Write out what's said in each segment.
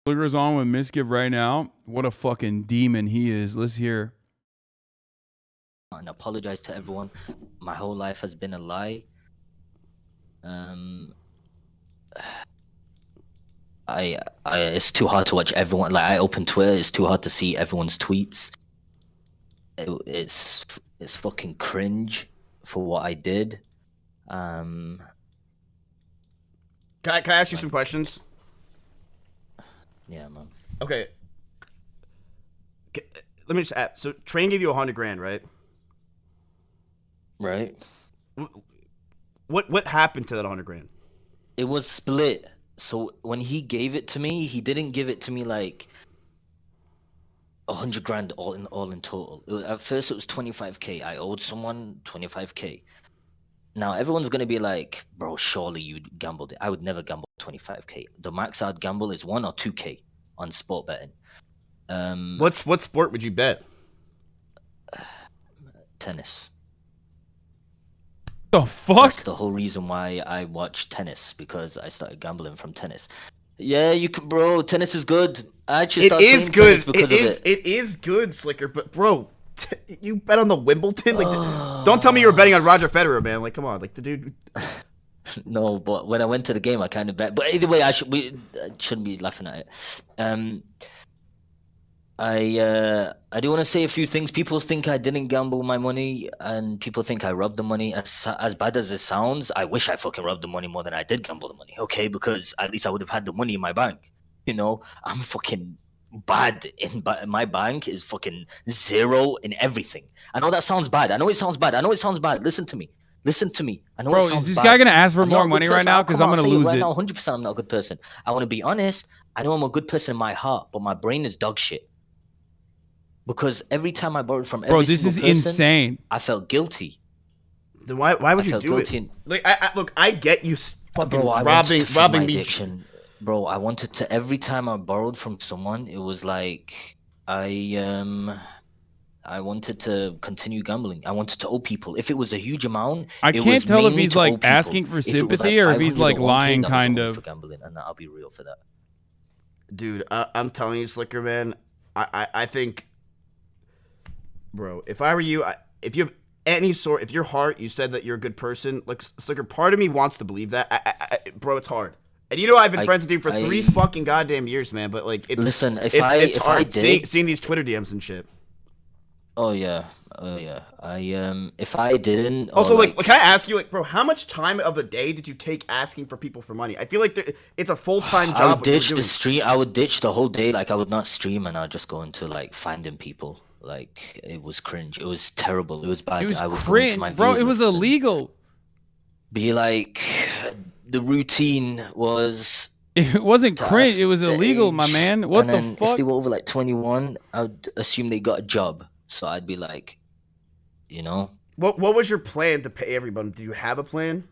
Sliker's on with Mizkif right now. What a fucking demon he is. Let's hear. And apologize to everyone. My whole life has been a lie. It's too hard to watch everyone. Like, I open Twitter, it's too hard to see everyone's tweets. It's fucking cringe for what I did. Can I ask you some questions? Yeah, man. Okay. Let me just ask. So, Train gave you 100 grand, right? Right. What happened to that 100 grand? It was split. So when he gave it to me, he didn't give it to me like 100 grand all in total. At first it was 25k. I owed someone 25k. Now everyone's gonna be like, bro, surely you gambled it. I would never gamble 25k. The max I'd gamble is 1 or 2k on sport betting. What sport would you bet? Tennis. The fuck? That's the whole reason why I watch tennis, because I started gambling from tennis. Yeah, you can, bro. Tennis is good. I actually started playing tennis because of it. It is good, Sliker. But bro, you bet on the Wimbledon? Like, don't tell me you were betting on Roger Federer, man. Like, come on, like the dude. No, but when I went to the game, I kind of bet. But either way, I shouldn't be laughing at it. I do want to say a few things. People think I didn't gamble my money, and people think I robbed the money. As bad as it sounds, I wish I fucking robbed the money more than I did gamble the money. Okay, because at least I would have had the money in my bank. You know, I'm fucking bad in my bank is fucking zero in everything. I know that sounds bad. I know it sounds bad. Listen to me. I know. Bro, it sounds is this bad. guy gonna ask for I'm more not a good money right person. now? Because I'm gonna lose right it. now, 100%. I'm not a good person. I want to be honest. I know I'm a good person in my heart, but my brain is dog shit. Because every time I borrowed from every single person, insane. I felt guilty. Then why would you do it? Like, look, I get you fucking robbing me. Addiction. Bro, I wanted to. Every time I borrowed from someone, it was like I wanted to continue gambling. I wanted to owe people. If it was a huge amount, I can't tell if he's like asking for sympathy or if he's like lying, kind of. For gambling, and I'll be real for that. Dude, I'm telling you, Sliker, man. I think, bro, if I were you, if you have any sort, if your heart, you said that you're a good person, like, Sliker, part of me wants to believe that. Bro, it's hard. And you know I've been friends with you for 3 fucking goddamn years, man. But like, it's it's hard seeing these Twitter DMs and shit. Oh yeah. If I didn't. Also, like, can I ask you, like, bro, how much time of the day did you take asking for people for money? I feel like it's a full-time job. I would ditch the stream. I would ditch the whole day. Like, I would not stream, and I'd just go into like finding people. Like, it was cringe. It was terrible. It was bad. It was cringe, bro. It was illegal. Be like, the routine was. It wasn't cringe. It was illegal, my man. What the fuck? If they were over like 21, I would assume they got a job. So I'd be like, you know. What was your plan to pay everyone? Do you have a plan?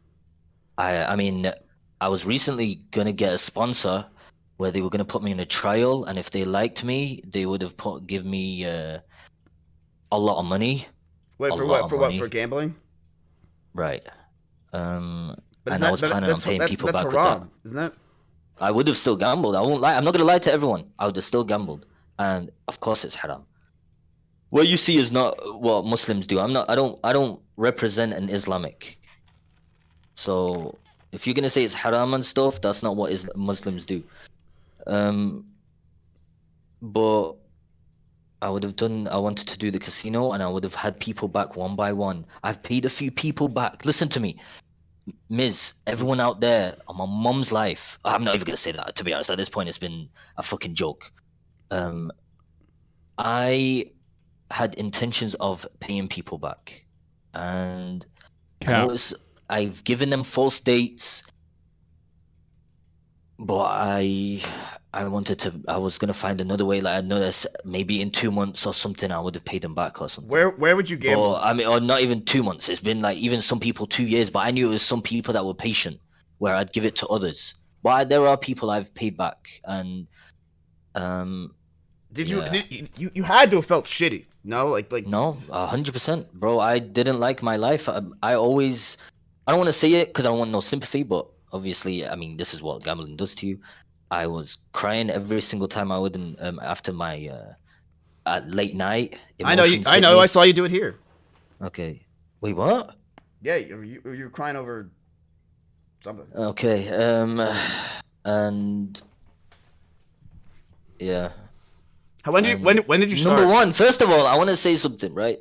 I mean, I was recently gonna get a sponsor where they were gonna put me in a trial, and if they liked me, they would have give me a lot of money. Wait, for what? For what? For gambling? Right. And I was planning on paying people back with that. Isn't that? I would have still gambled. I won't lie. I'm not gonna lie to everyone. I would have still gambled, and of course it's haram. What you see is not what Muslims do. I don't represent an Islamic. So if you're gonna say it's haram and stuff, that's not what Muslims do. But I wanted to do the casino, and I would have had people back one by one. I've paid a few people back. Listen to me, Miz, everyone out there, on my mum's life. I'm not even gonna say that, to be honest. At this point, it's been a fucking joke. I had intentions of paying people back, and I've given them false dates, but I was gonna find another way. Like, I know maybe in 2 months or something, I would have paid them back or something. Where would you gamble? Or not even 2 months. It's been like even some people 2 years, but I knew it was some people that were patient, where I'd give it to others. But there are people I've paid back, and you had to have felt shitty? No, like no, 100%, bro. I didn't like my life. I don't want to say it because I don't want no sympathy, but obviously, I mean, this is what gambling does to you. I was crying every single time I would after my late night. I know you. Emotions I hit know. me. I saw you do it here. Okay. Wait, what? Yeah, you were crying over something. Okay. And yeah. When did you start? Number one, first of all, I want to say something, right?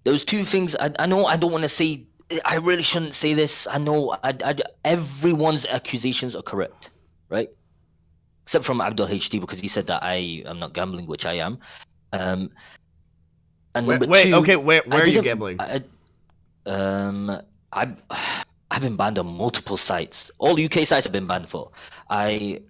Those two things. I know I don't want to say. I really shouldn't say this. I know. Everyone's accusations are correct, right? Except from Abdul HD because he said that I am not gambling, which I am. And number two, okay, where are you gambling? I've been banned on multiple sites. All UK sites have been banned for. I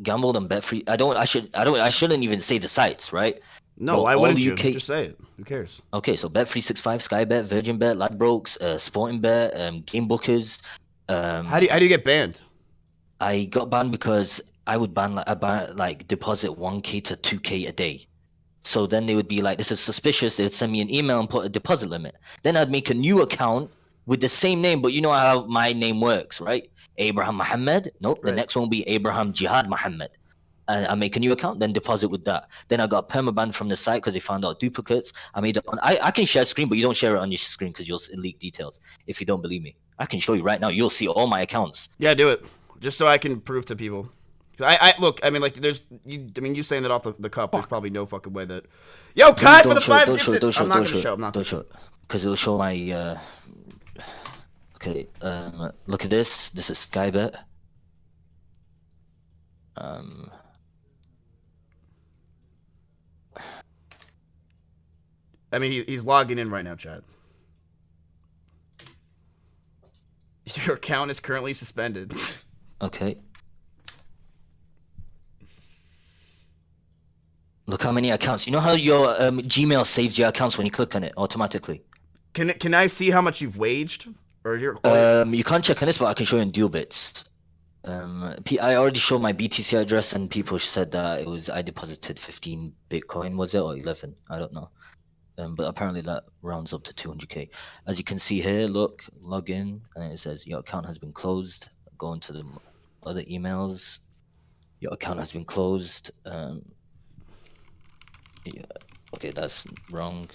gambled on Betfree. I shouldn't even say the sites, right? No, But why all wouldn't you? UK Just say it. Who cares? Okay, so Bet365, Skybet, Virgin Bet, Ladbrokes, Sporting Bet, Game Bookers. How do you get banned? I got banned because I would like deposit 1K to 2K a day. So then they would be like, this is suspicious. They would send me an email and put a deposit limit. Then I'd make a new account with the same name, but you know how my name works, right? Abraham Muhammad. Nope. Right. The next one will be Abraham Jihad Muhammad. And I make a new account, then deposit with that. Then I got permabanned from the site because they found out duplicates. I can share screen, but you don't share it on your screen because you'll leak details. If you don't believe me, I can show you right now. You'll see all my accounts. Yeah, do it. Just so I can prove to people. I look. I mean, like, there's you. I mean, you saying that off the cuff. There's probably no fucking way that. Yo, Kai for the 5 gifted. I'm not gonna show. I'm not gonna show. Because it'll show my. Okay. Look at this. This is Skybet. I mean, he's logging in right now, Chad. Your account is currently suspended. Okay. Look how many accounts. You know how your Gmail saves your accounts when you click on it automatically? Can I see how much you've waged? Or your you can't check on this, but I can show you in Dual Bits. I already showed my BTC address, and people said that I deposited 15 Bitcoin, was it, or 11? I don't know. But apparently that rounds up to 200k. As you can see here, look, log in, and it says your account has been closed. Go into the other emails. Your account has been closed. Yeah, okay, that's wrong.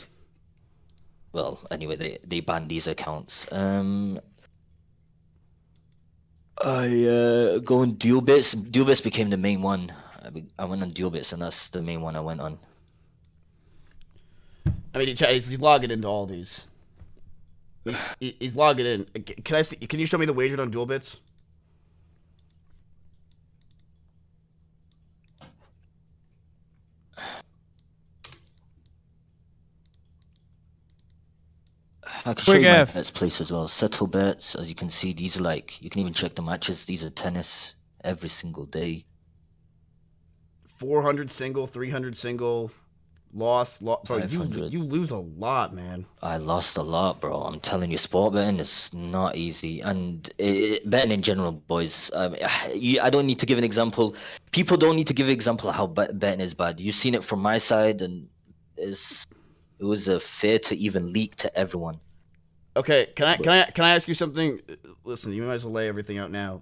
Well, anyway, they banned these accounts. I go on Dual Bits. Dual Bits became the main one. I went on Dual Bits, and that's the main one I went on. I mean, he's logging into all these. He's logging in. Can I see? Can you show me the wager on Dual Bits? I can show you my bets place as well. Settle bets, as you can see, these are like, you can even check the matches. These are tennis every single day. 400 single, 300 single, loss. Bro, you lose a lot, man. I lost a lot, bro. I'm telling you, sport betting is not easy. And betting in general, boys, I don't need to give an example. People don't need to give an example of how betting is bad. You've seen it from my side, and it was fair to even leak to everyone. Okay, can I ask you something? Listen, you might as well lay everything out now.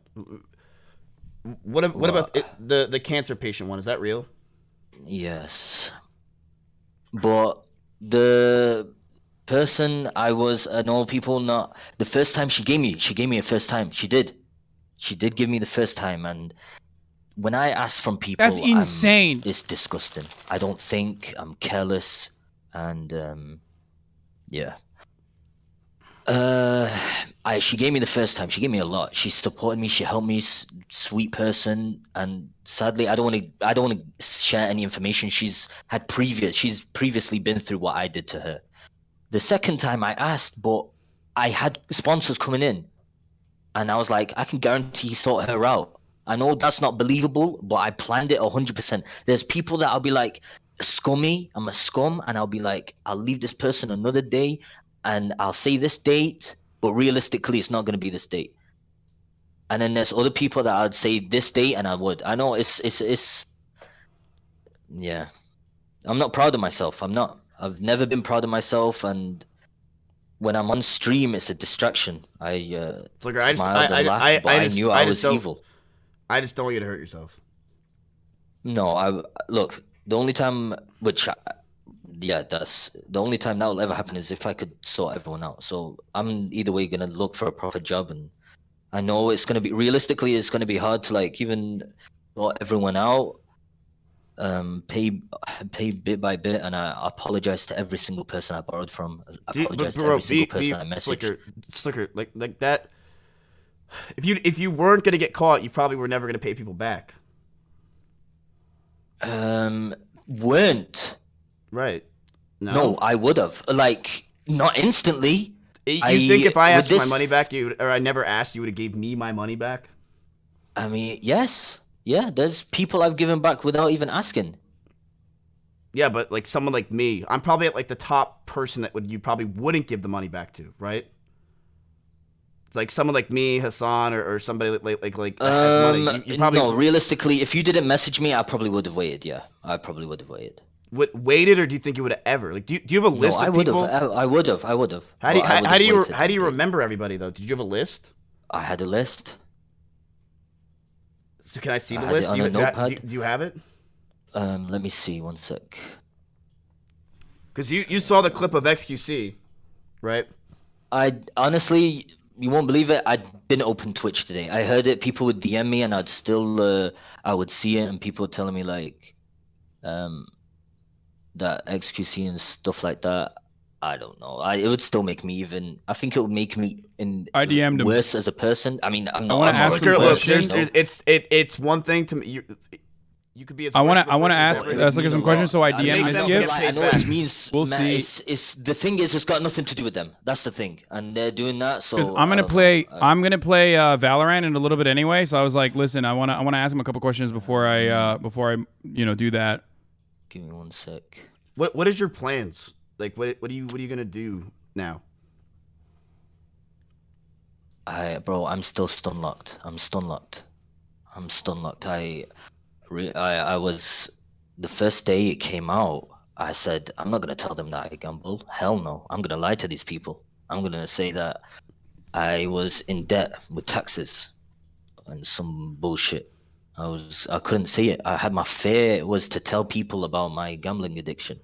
What about the cancer patient one? Is that real? Yes, but the person I know people not the first time she gave me a first time. She did give me the first time, and when I ask from people, that's insane. It's disgusting. I don't think, I'm careless, and yeah. She gave me the first time. She gave me a lot. She supported me. She helped me. Sweet person. And sadly, I don't want to share any information. She's previously been through what I did to her. The second time I asked, but I had sponsors coming in, and I was like, I can guarantee sort her out. I know that's not believable, but I planned it 100%. There's people that I'll be like, scummy. I'm a scum, and I'll be like, I'll leave this person another day. And I'll say this date, but realistically, it's not going to be this date. And then there's other people that I'd say this date, and I would. I know it's. Yeah, I'm not proud of myself. I'm not. I've never been proud of myself, and when I'm on stream, it's a distraction. I smiled and laughed, but I knew I was evil. I just don't want you to hurt yourself. No, look. The only time, that's the only time that will ever happen is if I could sort everyone out. So I'm either way gonna look for a proper job, and I know it's gonna be realistically, it's gonna be hard to like even sort everyone out. Pay bit by bit, and I apologize to every single person I borrowed from. I apologize to every single person I messaged. Sliker, like that. If you weren't gonna get caught, you probably were never gonna pay people back. Weren't. Right. No, I would have. Like, not instantly. You think if I asked for my money back, or I never asked, you would have gave me my money back? I mean, yes. Yeah, there's people I've given back without even asking. Yeah, but like someone like me, I'm probably at like the top person that you probably wouldn't give the money back to, right? It's like someone like me, Hassan, or somebody like that has money. You probably no. Realistically, if you didn't message me, I probably would have waited. Yeah, I probably would have waited. Waited, or do you think you would have ever? Like, do you have a list of people? I would have. How do you remember everybody though? Did you have a list? I had a list. So can I see the list? Do you have it? Let me see. One sec. Because you saw the clip of XQC, right? I honestly, you won't believe it. I didn't open Twitch today. I heard it. People would DM me, and I would see it, and people were telling me like, that XQC and stuff like that. I don't know. It would still make me even. I think it would make me worse as a person. I mean, I'm not. I want to ask. Look, it's one thing to me. You could be. As I want to ask Sliker some questions. So I DM Mizkif. I know it means. We'll see. It's the thing is, it's got nothing to do with them. That's the thing, and they're doing that. So I'm gonna play Valorant in a little bit anyway. So I was like, listen, I want to ask him a couple questions before I do that. Give me one sec. What is your plans? Like, what are you gonna do now? Bro, I'm still stun locked. I'm stun locked. I was, the first day it came out, I said, I'm not gonna tell them that I gambled. Hell no. I'm gonna lie to these people. I'm gonna say that I was in debt with taxes and some bullshit. I couldn't say it. I had my fear was to tell people about my gambling addiction.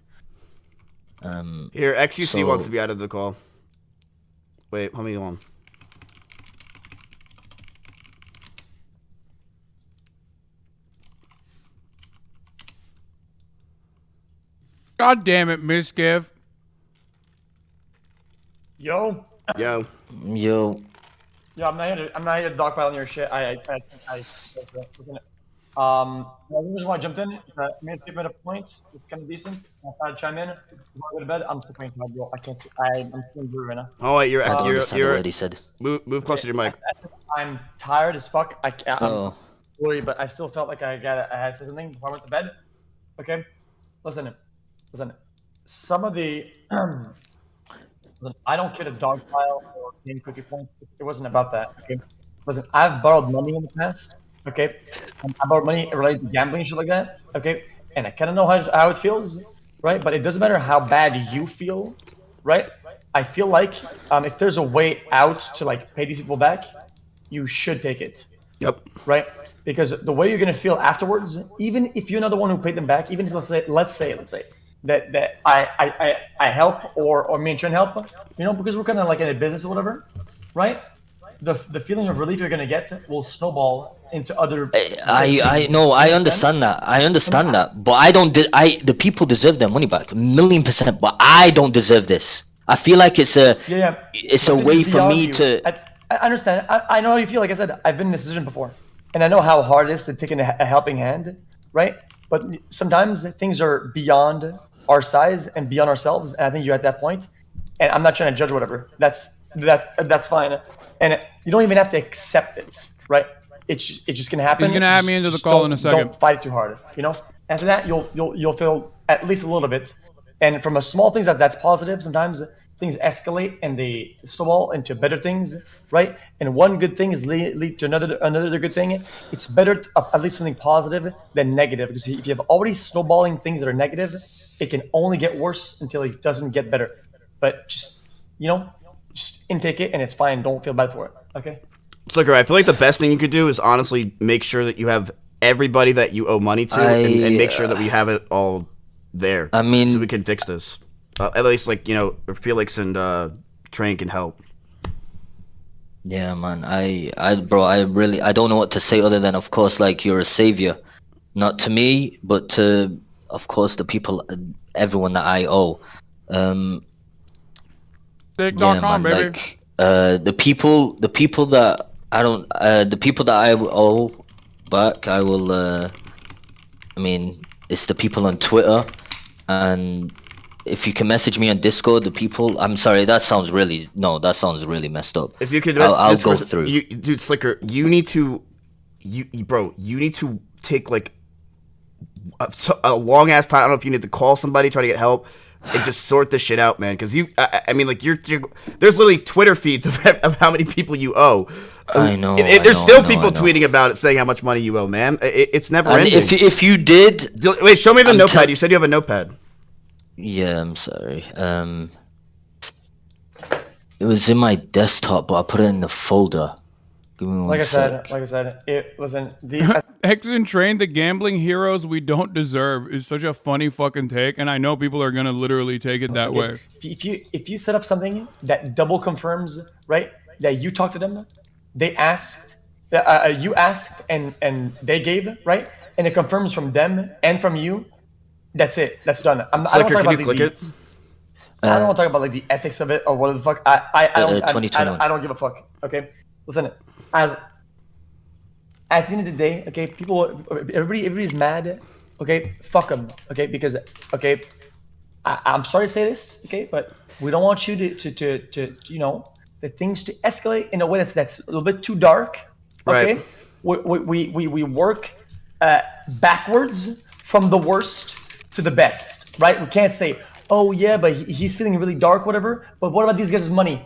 Here, XUC wants to be out of the call. Wait, hold me on. God damn it, Mizkif. Yo. Yo. Yo, I'm not here to dogpile on your shit. The reason why I jumped in is that Mizkif made a point. It's kind of decent. I thought I'd chime in. Before I go to bed, I'm sick of my bro. I can't see. I'm feeling blue right now. Oh wait, you're what he said. Move closer to your mic. I'm tired as fuck. I'm worried, but I still felt like I had to say something before I went to bed. Okay, listen. Some of the I don't care to dogpile or gain cookie points. It wasn't about that. Okay, listen. I've borrowed money in the past. Okay, I borrowed money related to gambling and shit like that. Okay, and I kind of know how it feels, right? But it doesn't matter how bad you feel, right? I feel like if there's a way out to like pay these people back, you should take it. Yep. Right? Because the way you're gonna feel afterwards, even if you're not the one who paid them back, even if let's say that I help or me and Trent help, because we're kind of like in a business or whatever, right? The feeling of relief you're gonna get will snowball into other. I know. I understand that. But the people deserve their money back, 1,000,000%. But I don't deserve this. I feel like it's a way for me to. I understand. I know how you feel. Like I said, I've been in this position before, and I know how hard it is to take in a helping hand, right? But sometimes things are beyond our size and beyond ourselves, and I think you're at that point. And I'm not trying to judge whatever. That's fine, and you don't even have to accept it, right? It's just gonna happen. He's gonna add me into the call in a second. Don't fight too hard, After that, you'll feel at least a little bit, and from a small thing that's positive. Sometimes things escalate and they snowball into better things, right? And one good thing is lead to another good thing. It's better at least something positive than negative, because if you have already snowballing things that are negative, it can only get worse until it doesn't get better. But just intake it and it's fine. Don't feel bad for it. Okay. Sliker, I feel like the best thing you could do is honestly make sure that you have everybody that you owe money to and make sure that we have it all there. I mean, so we can fix this. At least, like, you know, Felix and Train can help. Yeah, man. Bro, I don't know what to say other than, of course, like, you're a savior, not to me, but to, of course, the people, everyone that I owe. Dick.com, baby. Like, the people that I don't, the people that I owe back, I will. I mean, it's the people on Twitter, and if you can message me on Discord, the people. I'm sorry, that sounds really messed up. If you could, I'll go through. Dude, Sliker, you need to take like a long ass time. I don't know if you need to call somebody, try to get help, and just sort this shit out, man. Because I mean, like, there's literally Twitter feeds of how many people you owe. I know. There's still people tweeting about it, saying how much money you owe, man. It's never ending. If you did, wait, show me the notepad. You said you have a notepad. Yeah, I'm sorry. It was in my desktop, but I put it in the folder. Give me one sec. Like I said, it wasn't the. X and Train, the gambling heroes we don't deserve, is such a funny fucking take, and I know people are gonna literally take it that way. If you set up something that double confirms, right, that you talked to them, they asked, you asked, and they gave, right, and it confirms from them and from you. That's it. That's done. Sliker, can you click it? I don't want to talk about like the ethics of it or what the fuck. I don't give a fuck. Okay, listen. As at the end of the day, okay, everybody's mad. Okay, fuck them. Okay, because okay, I'm sorry to say this. Okay, but we don't want you to you know, the things to escalate in a way that's a little bit too dark. Okay, right. We work backwards from the worst to the best, right? We can't say, oh yeah, but he's feeling really dark, whatever. But what about these guys' money?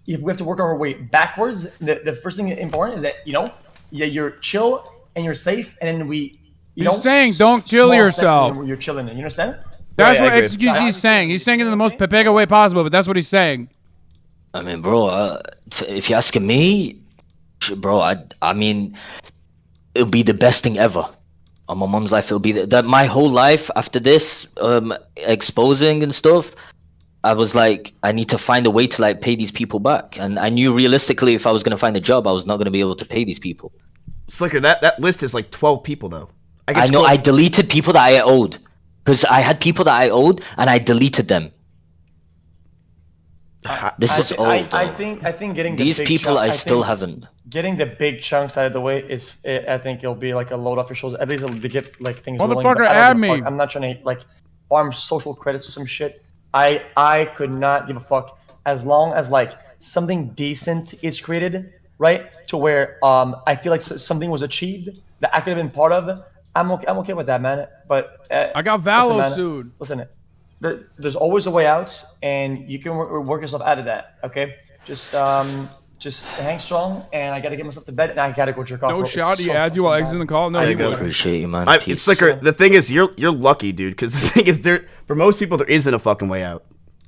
If we have to work our way backwards, the first thing important is that, you know, you're chill and you're safe, and then He's saying don't kill yourself. You're chilling. You understand? That's what XQC is saying. He's saying it in the most Pepega way possible, but that's what he's saying. I mean, bro, if you're asking me, bro, I mean, it'll be the best thing ever. On my mom's life, it'll be that my whole life after this, exposing and stuff, I was like, I need to find a way to like pay these people back. And I knew realistically, if I was gonna find a job, I was not gonna be able to pay these people. Sliker, that list is like 12 people though. I know. I deleted people that I owed, because I had people that I owed and I deleted them. This is old. I think getting these people I still haven't. Getting the big chunks out of the way is, I think it'll be like a load off your shoulders. At least it'll get like things rolling. Motherfucker, add me. I'm not trying to like farm social credits or some shit. I could not give a fuck as long as like something decent is created, right? To where I feel like something was achieved that I could have been part of. I'm okay with that, man. But I got Valo sued. Listen, there's always a way out, and you can work yourself out of that. Okay, just hang strong, and I gotta get myself to bed, and I gotta go jerk off. No shot. He adds you while exiting the call. No, I appreciate you, man. It's Sliker. The thing is, you're lucky, dude. Because the thing is, for most people, there isn't a fucking way out.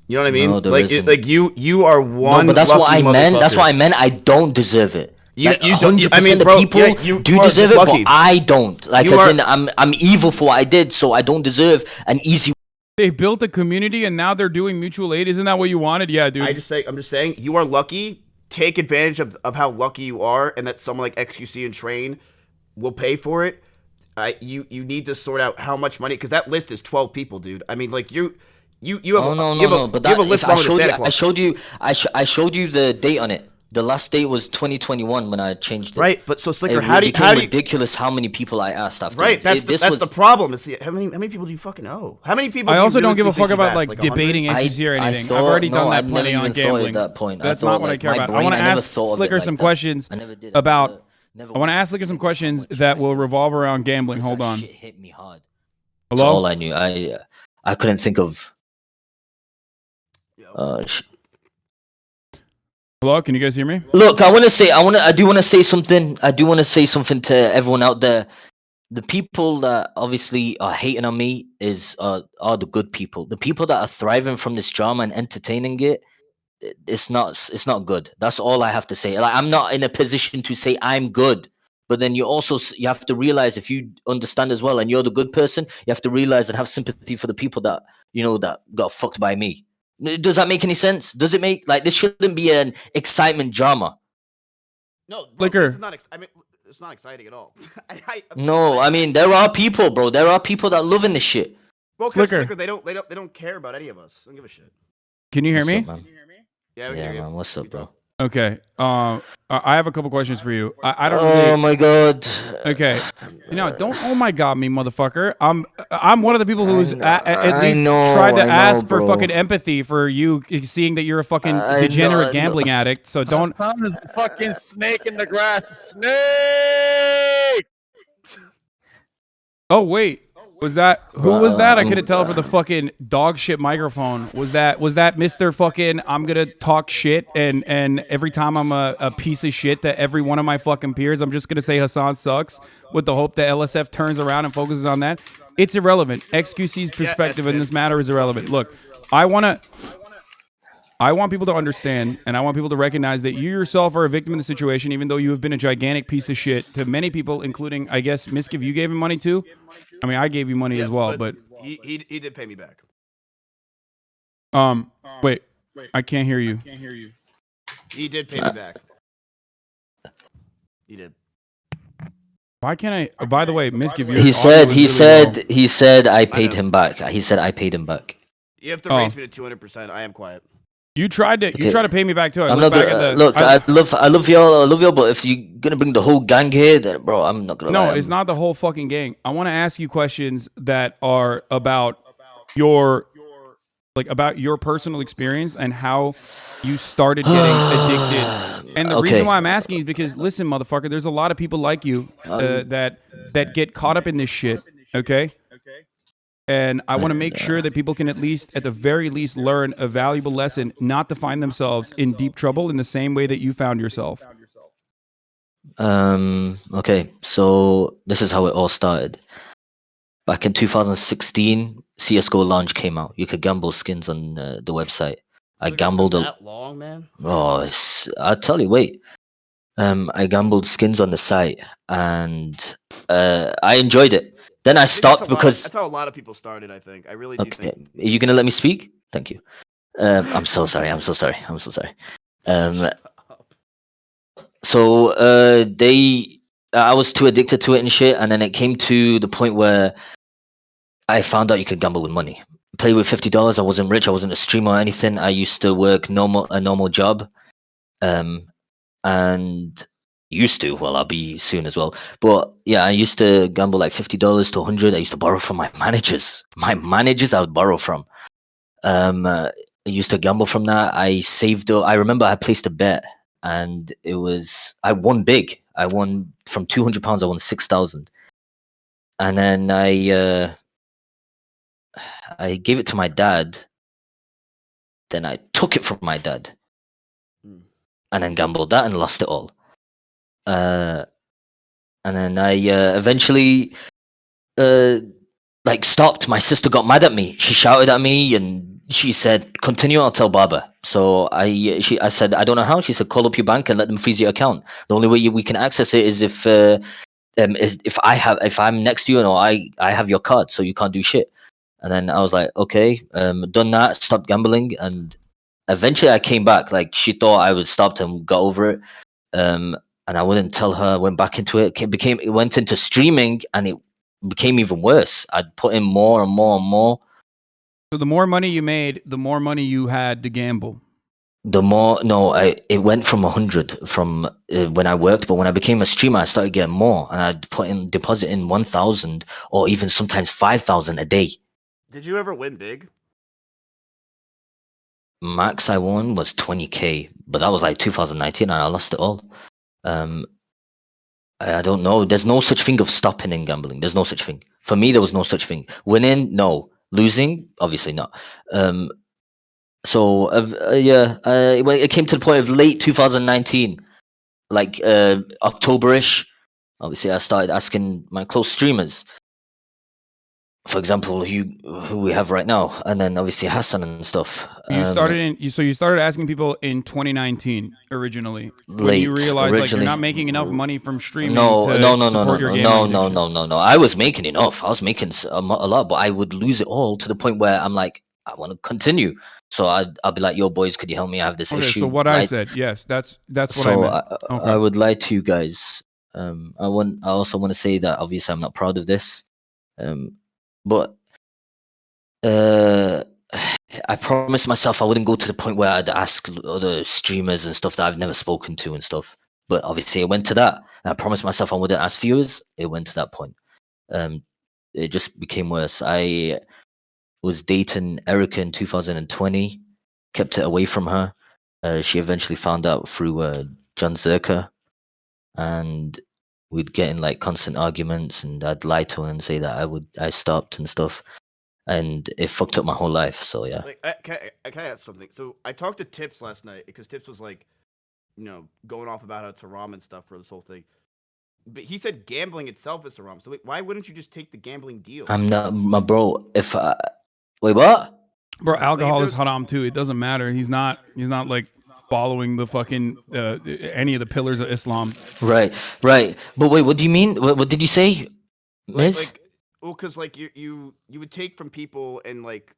You know what I mean? No, like you are one. No, but that's what I meant. That's what I meant. I don't deserve it. You like, don't. I mean, bro, people do deserve it, but I don't. Like, I'm evil for what I did, so I don't deserve an easy. They built a community and now they're doing mutual aid. Isn't that what you wanted? Yeah, dude. I'm just saying, you are lucky. Take advantage of how lucky you are, and that someone like XQC and Train will pay for it. You need to sort out how much money, because that list is 12 people, dude. I mean, like you have but you have a list longer than Santa Claus. I showed you the date on it. The last date was 2021 when I changed it. Right, but so Sliker, it became ridiculous how many people I asked after. Right, that's the problem. Is how many people do you fucking owe? How many people? I also don't give a think fuck about like 100? debating issues here or anything. I've already done that plenty on gambling. At that point. That's not what I care about. I want to ask Sliker some questions about. I want to ask Sliker some questions that will revolve around gambling. Hold on. Shit hit me hard. Hello. That's all I knew. I couldn't think of. Hello, can you guys hear me? Look, I do want to say something. I do want to say something to everyone out there. The people that obviously are hating on me are the good people. The people that are thriving from this drama and entertaining it. It's not good. That's all I have to say. Like, I'm not in a position to say I'm good. But then you have to realize, if you understand as well, and you're the good person, you have to realize and have sympathy for the people that that got fucked by me. Does that make any sense? Does it make this shouldn't be an excitement drama? No, bro, Sliker. this is not. I mean, it's not exciting at all. No, I mean there are people, bro. There are people that love in this shit. Well, 'cause Sliker. Sliker, they don't care about any of us. They don't give a shit. Can you hear What's me? up, man? Yeah, we Yeah, hear you. man. What's up, You bro? talk. Okay. I have a couple questions for you. I don't Oh really. my god. Okay. Don't oh my god me, motherfucker. I'm one of the people who's at least tried to ask for bro. fucking empathy for you seeing that you're a fucking I degenerate know. gambling addict. So don't. Found this fucking snake in the grass. Snake! Oh wait. Was that who was that? I couldn't tell for the I'm- fucking dog shit microphone. Was that Mr. fucking I'm gonna talk shit and every time I'm a piece of shit to every one of my fucking peers, I'm just gonna say Hasan sucks with the hope that LSF turns around and focuses on that. It's irrelevant. XQC's perspective in this matter is irrelevant. Look, I want people to understand, and I want people to recognize that you yourself are a victim in the situation, even though you have been a gigantic piece of shit to many people, including, I guess, Mizkif, you gave him money too? I mean, I gave you money as well, but he did pay me back. wait, I can't hear you. He did pay me back. He did. Why can't I? By the way, Mizkif, your He audio said. is He really said. low. He said I paid know. him back. He said I paid him back. You have to raise me to 200%. I am quiet. You tried to pay me back too. I'm not gonna look. I love y'all, but if you're gonna bring the whole gang here, then bro, I'm not gonna. No, lie. it's not the whole fucking gang. I want to ask you questions that are about your personal experience and how you started getting addicted. And the reason why I'm asking is because, listen, motherfucker, there's a lot of people like you that get caught up in this shit. Okay. And I want to make sure that people can at the very least, learn a valuable lesson, not to find themselves in deep trouble in the same way that you found yourself. Okay, so this is how it all started. Back in 2016, CS:GO Lounge came out. You could gamble skins on the website. I gambled that long, man. Oh, I'll tell you. Wait. I gambled skins on the site, and I enjoyed it. Then I stopped because That's how a lot of people started. I think. I really do okay. think. Are you gonna let me speak? Thank you. I'm so sorry. I'm so sorry. So I was too addicted to it and shit, and then it came to the point where I found out you could gamble with money. Play with $50. I wasn't rich. I wasn't a streamer or anything. I used to work a normal job, and used to. Well, I'll be soon as well. But yeah, I used to gamble like $50 to 100. I used to borrow from my managers. I would borrow from. I used to gamble from that. I saved up. I remember I placed a bet, and I won big. I won from £200. I won 6,000, and then I gave it to my dad. Then I took it from my dad, and then gambled that and lost it all. And then I eventually stopped. My sister got mad at me. She shouted at me and she said, "Continue, I'll tell Baba." So I said, "I don't know how." She said, "Call up your bank and let them freeze your account. The only way we can access it is if I'm next to you and I have your card, so you can't do shit." And then I was like, "Okay, done that. Stopped gambling." And eventually I came back. Like, she thought I would stop and got over it. And I wouldn't tell her. I went back into it. It went into streaming, and it became even worse. I'd put in more and more and more. So the more money you made, the more money you had to gamble. It went from 100 from when I worked, but when I became a streamer, I started getting more, and I'd deposit in 1,000 or even sometimes 5,000 a day. Did you ever win big? Max I won was 20K, but that was like 2019, and I lost it all. I don't know. There's no such thing of stopping in gambling. There's no such thing. For me, there was no such thing. Winning, no. Losing, obviously not. It came to the point of late 2019, like Octoberish. Obviously, I started asking my close streamers, for example, who we have right now, and then obviously Hassan and stuff. You started asking people in 2019 originally when you realized like you're not making enough money from streaming to support your gambling addiction. No. I was making enough. I was making a lot, but I would lose it all to the point where I'm like, I want to continue. So I'll be like, yo, boys, could you help me? I have this issue. So what I said, yes, that's what I meant. Okay. I would lie to you guys. I also want to say that obviously I'm not proud of this. But I promised myself I wouldn't go to the point where I'd ask other streamers and stuff that I've never spoken to and stuff. But obviously it went to that. And I promised myself I wouldn't ask viewers. It went to that point. It just became worse. I was dating Erica in 2020, kept it away from her. She eventually found out through John Zerka, and we'd get in like constant arguments, and I'd lie to her and say that I stopped and stuff, and it fucked up my whole life. So yeah. Like, can I ask something? So I talked to Tips last night because Tips was like, going off about how it's haram and stuff for this whole thing. But he said gambling itself is haram. So why wouldn't you just take the gambling deal? I'm not, my bro. Wait, what? Bro, alcohol is haram too. It doesn't matter. He's not like following the fucking any of the pillars of Islam. Right. But wait, what do you mean? What did you say, Miz? Because like you would take from people and like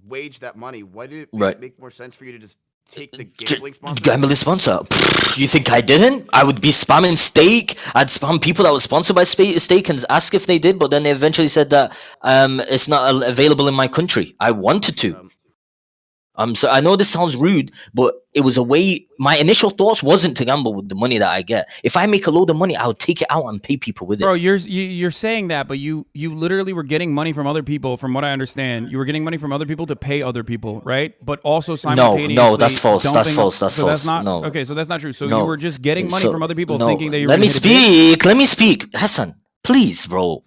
wage that money. Why did it make more sense for you to just take the gambling sponsor? Gambling sponsor? You think I didn't? I would be spamming Stake. I'd spam people that were sponsored by Stake and ask if they did, but then they eventually said that it's not available in my country. I wanted to. So I know this sounds rude, but it was a way. My initial thoughts wasn't to gamble with the money that I get. If I make a load of money, I would take it out and pay people with it. Bro, you're saying that, but you literally were getting money from other people. From what I understand, you were getting money from other people to pay other people, right? But also simultaneously, no, that's false. That's false. That's false. That's not, no. Okay, so that's not true. So you were just getting money from other people, thinking that you were. Let me speak, Hassan, please, bro.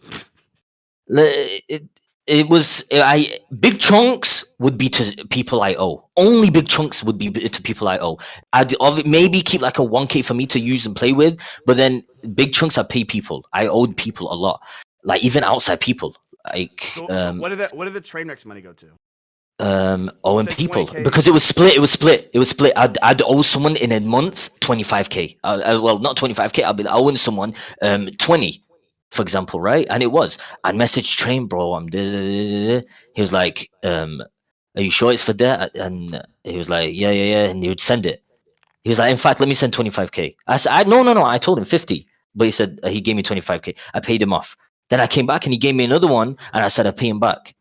It was big chunks would be to people I owe. Only big chunks would be to people I owe. I'd maybe keep like a 1K for me to use and play with, but then big chunks I pay people. I owed people a lot, like even outside people. Like so what did the train wrecks money go to? Owing people 20K? Because it was split. I'd owe someone in a month 25K. Well, not 25K. I'd be owing someone 20. For example, right? And it was. I'd message Train, bro. He was like, are you sure it's for that? And he was like, yeah. And he would send it. He was like, in fact, let me send 25K. I said, no. I told him 50. But he said, he gave me 25K. I paid him off. Then I came back and he gave me another one. And I said, I pay him back.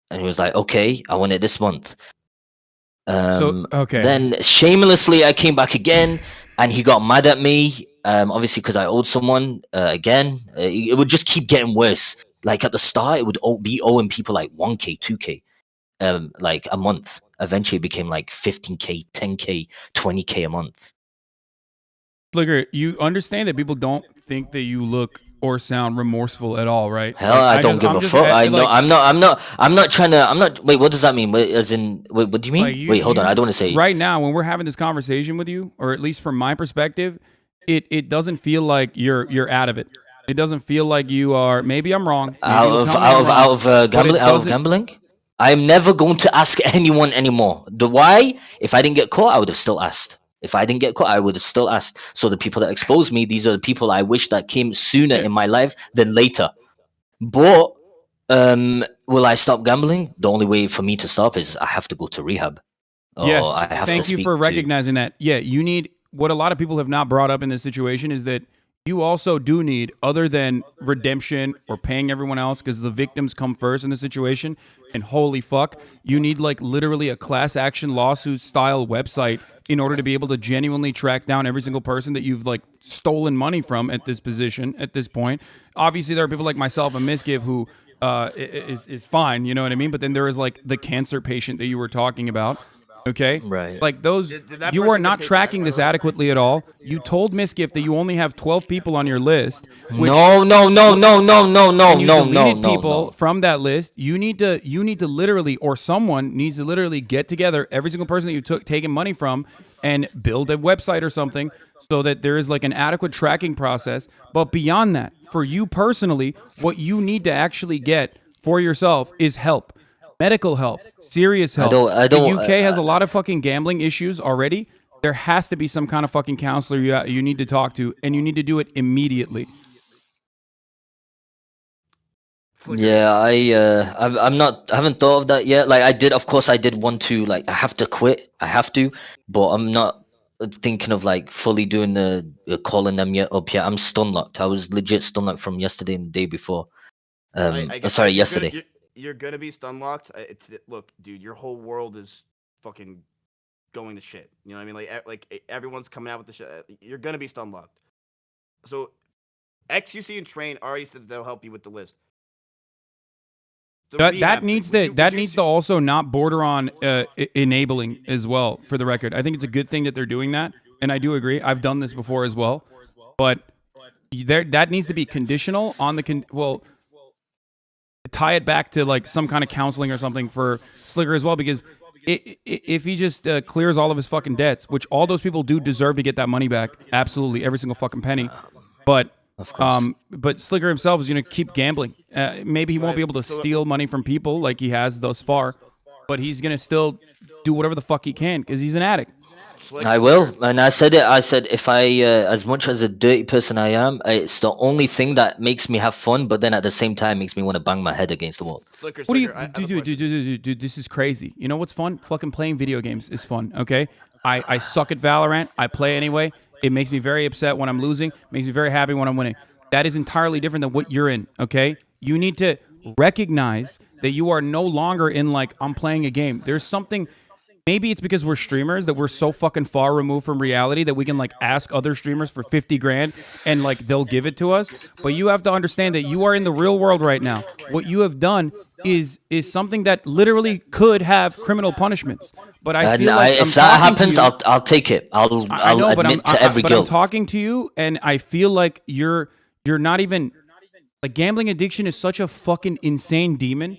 And he was like, okay, I want it this month. Then shamelessly, I came back again. And he got mad at me. Obviously, because I owed someone again. It would just keep getting worse. Like at the start, it would be owing people like 1K, 2K, like a month. Eventually, it became like 15K, 10K, 20K a month. Sliker, you understand that people don't think that you look or sound remorseful at all, right? Hell, I don't give a fuck. I know. I'm not trying to. Wait, what does that mean? As in, what do you mean? Wait, hold on. I don't want to say. Right now, when we're having this conversation with you, or at least from my perspective, it doesn't feel like you're out of it. It doesn't feel like you are. Maybe I'm wrong. Out of gambling. I'm never going to ask anyone anymore. Why? If I didn't get caught, I would have still asked. So the people that exposed me, these are the people I wish that came sooner in my life than later. But will I stop gambling? The only way for me to stop is I have to go to rehab. Yes. Thank you for recognizing that. Yeah, you need. What a lot of people have not brought up in this situation is that you also do need, other than redemption or paying everyone else, because the victims come first in the situation, and holy fuck, you need like literally a class action lawsuit style website in order to be able to genuinely track down every single person that you've like stolen money from at this position, at this point. Obviously, there are people like myself and Mizkif who is fine, you know what I mean? But then there is like the cancer patient that you were talking about. Okay, right. Like those, you are not tracking this adequately at all. You told Mizkif that you only have 12 people on your list. No. You deleted people from that list. You need to literally, or someone needs to literally get together every single person that you taken money from and build a website or something so that there is like an adequate tracking process. But beyond that, for you personally, what you need to actually get for yourself is help. Medical help, serious help. I The don't- UK has a lot of fucking gambling issues already. There has to be some kind of fucking counselor you need to talk to, and you need to do it immediately. Yeah, I haven't thought of that yet. Like of course I did want to, like, I have to quit. I have to, but I'm not thinking of like fully doing the calling them yet up yet. I'm stun locked. I was legit stun locked from yesterday and the day before. Sorry, yesterday. You're gonna be stun locked. Look, dude, your whole world is fucking going to shit. You know what I mean? Like everyone's coming out with the shit. You're gonna be stun locked. So, XUC and Train already said that they'll help you with the list. That needs to also not border on enabling as well. For the record, I think it's a good thing that they're doing that, and I do agree. I've done this before as well, but that needs to be conditional on the tie it back to like some kind of counseling or something for Sliker as well, because if he just clears all of his fucking debts, which all those people do deserve to get that money back, absolutely, every single fucking penny, but. But Sliker himself is going to keep gambling. Maybe he won't be able to steal money from people like he has thus far, but he's going to still do whatever the fuck he can because he's an addict. I will, and I said it. I said if I, as much as a dirty person I am, it's the only thing that makes me have fun. But then at the same time, makes me want to bang my head against the wall. What do you, dude? This is crazy. You know what's fun? Fucking playing video games is fun. Okay, I suck at Valorant. I play anyway. It makes me very upset when I'm losing. Makes me very happy when I'm winning. That is entirely different than what you're in, okay? You need to recognize that you are no longer in, like, I'm playing a game. There's something, maybe it's because we're streamers that we're so fucking far removed from reality that we can, like, ask other streamers for 50 grand and, like, they'll give it to us. But you have to understand that you are in the real world right now. What you have done is something that literally could have criminal punishments. But I feel like if that happens, I'll take it. I'll admit to every guilt. I'm talking to you, and I feel like you're not even, like, gambling addiction is such a fucking insane demon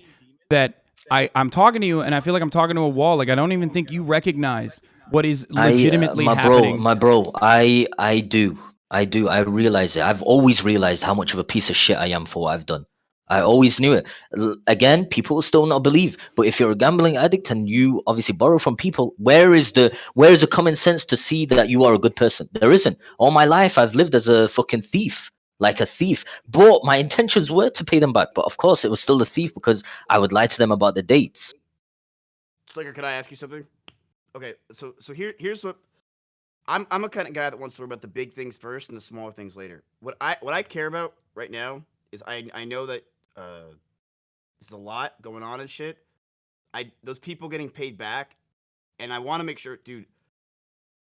that I'm talking to you, and I feel like I'm talking to a wall. Like, I don't even think you recognize what is legitimately happening. My bro, I do. I realize it. I've always realized how much of a piece of shit I am for what I've done. I always knew it. Again, people still not believe. But if you're a gambling addict and you obviously borrow from people, where is the common sense to see that you are a good person? There isn't. All my life, I've lived as a fucking thief, like a thief. But my intentions were to pay them back. But of course, it was still a thief because I would lie to them about the dates. Sliker, can I ask you something? Okay, so here's what I'm a kind of guy that wants to worry about the big things first and the smaller things later. What I care about right now is I know that there's a lot going on and shit. Those people getting paid back, and I want to make sure, dude.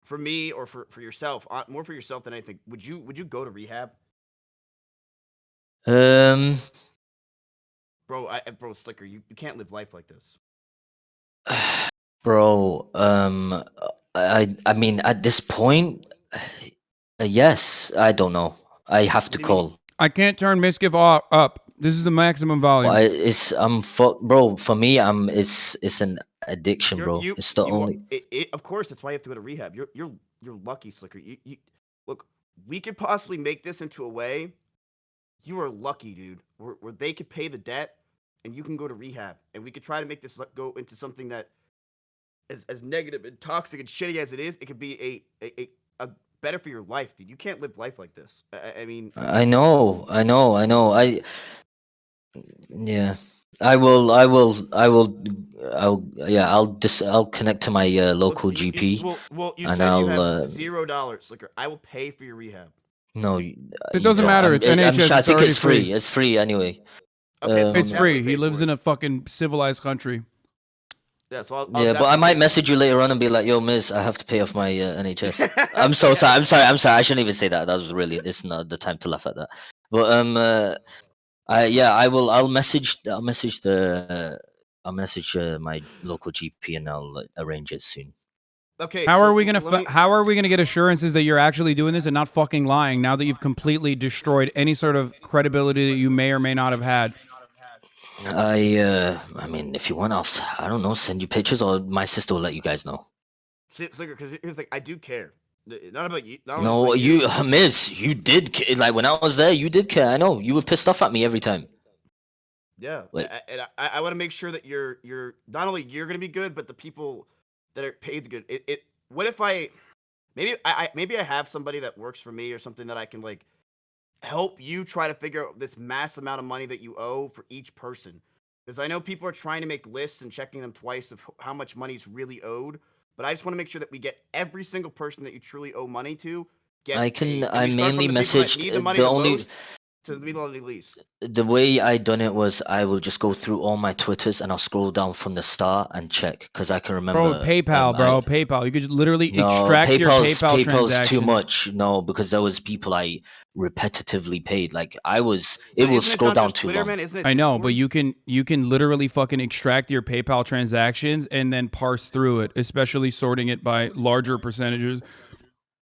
For me or for yourself, more for yourself than anything. Would you go to rehab? Bro, Sliker, you can't live life like this. Bro, I mean, at this point, yes, I don't know. I have to call. I can't turn Mizkif up. This is the maximum volume. Bro. For me, it's an addiction, bro. It's the only. Of course, that's why you have to go to rehab. You're lucky, Sliker. You look. We could possibly make this into a way. You are lucky, dude. Where they could pay the debt, and you can go to rehab, and we could try to make this go into something that is as negative and toxic and shitty as it is. It could be a better for your life, dude. You can't live life like this. I mean, I know. Yeah, I'll connect to my local GP. You said you have $0, Sliker. I will pay for your rehab. No, it doesn't matter. It's NHS. I think it's free. It's free anyway. Okay, it's free. He lives in a fucking civilized country. Yeah, so I'll but I might message you later on and be like, "Yo, Miz, I have to pay off my NHS." I'm so sorry. I'm sorry. I shouldn't even say that. That was really. It's not the time to laugh at that. But I will. I'll message my local GP and I'll arrange it soon. Okay. How are we gonna get assurances that you're actually doing this and not fucking lying now that you've completely destroyed any sort of credibility that you may or may not have had? I mean, if you want, I don't know, send you pictures, or my sister will let you guys know. Sliker, because here's the thing, I do care. Not about you. No, Miz, you did care. Like when I was there, you did care. I know you were pissed off at me every time. Yeah, Like, and I want to make sure that you're not only you're gonna be good, but the people that are paid the good. What if I maybe I have somebody that works for me or something that I can like help you try to figure out this mass amount of money that you owe for each person. Because I know people are trying to make lists and checking them twice of how much money is really owed. But I just want to make sure that we get every single person that you truly owe money to gets paid. And I we start from mainly the people that messaged need the money the most to the people that need the least. the way I done it was I will just go through all my Twitters and I'll scroll down from the start and check because I can remember. Bro, PayPal, PayPal. You could literally No, extract your PayPal's PayPal too transactions. much. No, because there was people I repetitively paid. Like it But will isn't scroll it not down just too Twitter, long. man? Isn't it I know, but Discord? you can literally fucking extract your PayPal transactions and then parse through it, especially sorting it by larger percentages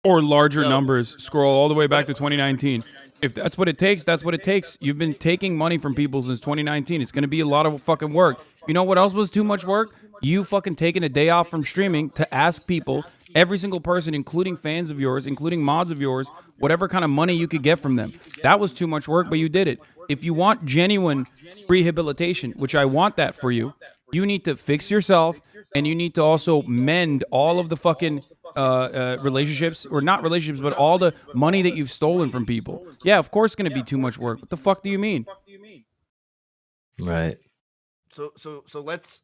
or larger Yo, numbers. Scroll all the way back but to 2019. If that's what it takes, that's what it takes. You've been taking money from people since 2019. It's going to be a lot of fucking work. You know what else was too much work? You fucking taking a day off from streaming to ask people, every single person, including fans of yours, including mods of yours, whatever kind of money you could get from them. That was too much work, but you did it. If you want genuine rehabilitation, which I want that for you, you need to fix yourself and you need to also mend all of the fucking relationships, or not relationships, but all the money that you've stolen from people. Yeah, of course it's going to be too much work. What the fuck do you mean? Right. so let's.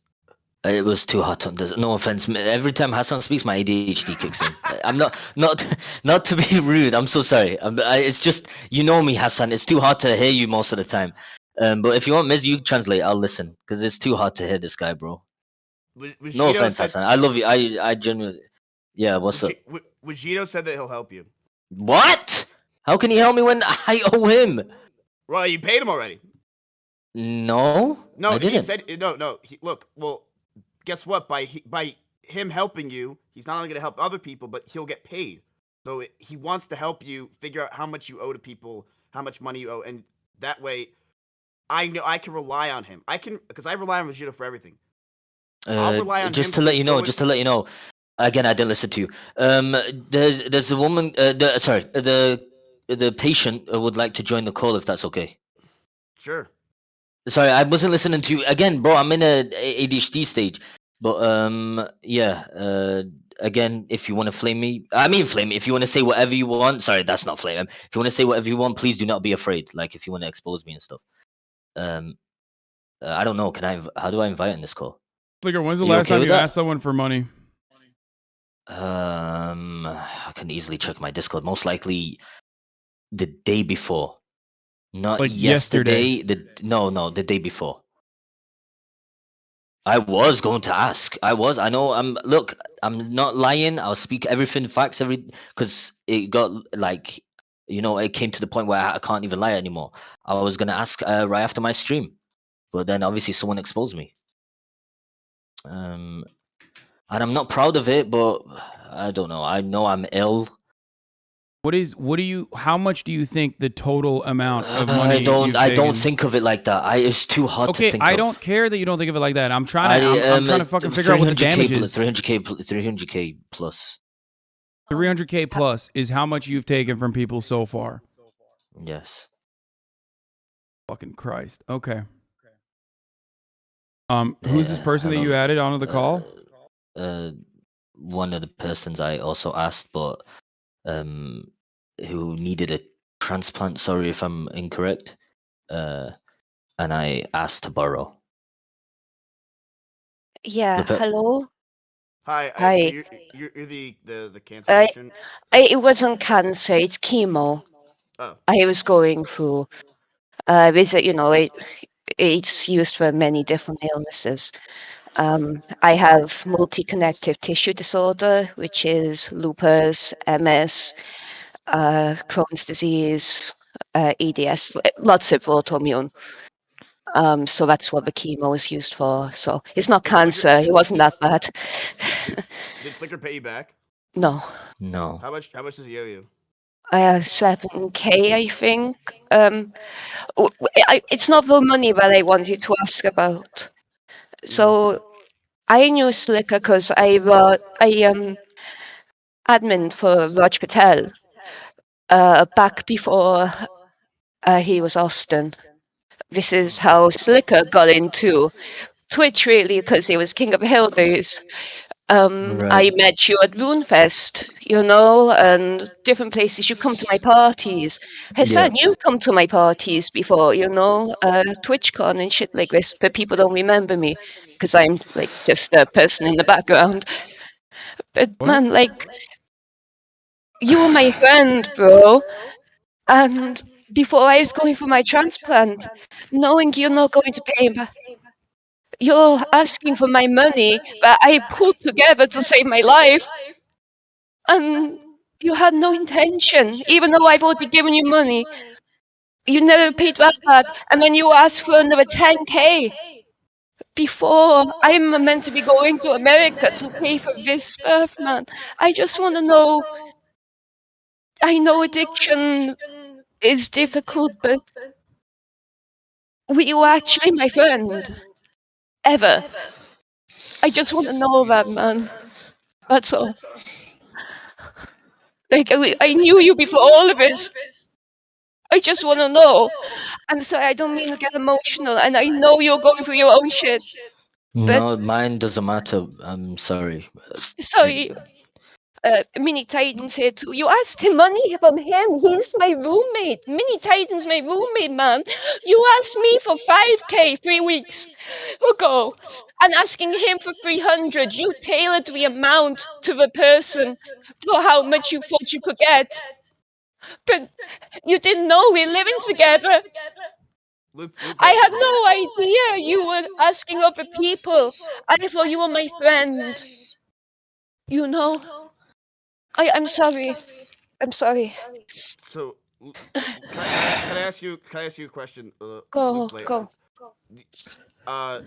It was too hot on this. No offense. Every time Hassan speaks, my ADHD kicks in. I'm not to be rude. I'm so sorry. It's just you know me, Hassan. It's too hard to hear you most of the time. But if you want Miz, you translate. I'll listen because it's too hard to hear this guy, bro. No Vegito offense, said Hassan. I love you. I genuinely. Yeah. What's up? Vegito said that he'll help you. What? How can he help me when I owe him? Well, you paid him already. No, No, I he didn't. said no. Look, well, guess what? By him helping you, he's not only going to help other people, but he'll get paid. So he wants to help you figure out how much you owe to people, how much money you owe, and that way, I know I can rely on him. I can because I rely on Vegito for everything. I'll rely on him Just to let you know. Just to let you know. Again, I didn't listen to you. There's a woman. The patient would like to join the call if that's okay. Sure. Sorry, I wasn't listening to you again, bro. I'm in a ADHD stage, but yeah. Again, if you want to flame me, I mean flame me. If you want to say whatever you want, sorry, that's not flame. If you want to say whatever you want, please do not be afraid. Like if you want to expose me and stuff. Um, I don't know. How do I invite in this call? Sliker, when's the Are you last okay time with you that? asked someone for money? I can easily check my Discord. Most likely the day before, not Like yesterday. yesterday. No, the day before. I was going to ask. I know. Look. I'm not lying. I'll speak everything facts because it got like it came to the point where I can't even lie anymore. I was gonna ask right after my stream, but then obviously someone exposed me. And I'm not proud of it, but I don't know. I know I'm ill. How much do you think the total amount of I money don't. you've I taken? don't think of it like that. It's too hard to Okay, think I of. don't care that you don't think of it like that. I'm trying to fucking figure out what the damage is. 300k plus. 300k plus is how much you've taken from people so far. Yes. Fucking Christ. Okay. Who's this person that you Hello. added onto the call? One of the persons I also asked, but who needed a transplant. Sorry if I'm incorrect. And I asked to borrow. Yeah, The hello. Hi. So Hi. you're the cancer patient. It wasn't cancer, it's chemo. Oh. I was going through. It's used for many different illnesses. I have multi-connective tissue disorder, which is lupus, MS, Crohn's disease, EDS, lots of autoimmune. So that's what the chemo is used for. So it's not cancer. It wasn't that bad. Did Sliker pay you back? No. No. How much does he owe you? 7K, I think. It's not the money that I wanted to ask about. So I knew Sliker because I admin for Raj Patel back before he was Austin. This is how Sliker got into Twitch, really, because he was King of Hill days. I Right. met you at RuneFest, and different places. You come to my parties. Yeah. Hassan, you've come to my parties before, TwitchCon and shit like this, but people don't remember me because I'm like just a person in the background. But What? man, like, you were my friend, bro. And before I was going for my transplant, knowing you're not going to pay back, you're asking for my money that I put together to save my life, and you had no intention, even though I've already given you money. You never paid that back, and then you asked for another 10K before I'm meant to be going to America to pay for this stuff, man. I just want to know. I know addiction is difficult, but were you actually my friend? Ever? I just want to know that, man. That's all. Like, I knew you before all of this. I just want to know. I'm sorry, I don't mean to get emotional, and I know you're going through your own shit, but No, mine doesn't matter. I'm sorry. It, sorry, Mini Titan's here too. You asked him money from him. He's my roommate. Mini Titan's my roommate, man. You asked me for 5K 3 weeks ago, and asking him for 300. You tailored the amount to the person for how much you thought you could get, but you didn't know we're living together. Lupe, I had no idea you were asking other people. I thought you were my friend. You know? I'm sorry. I'm sorry. so can I ask you a question, Go, Lupe? go. Uh,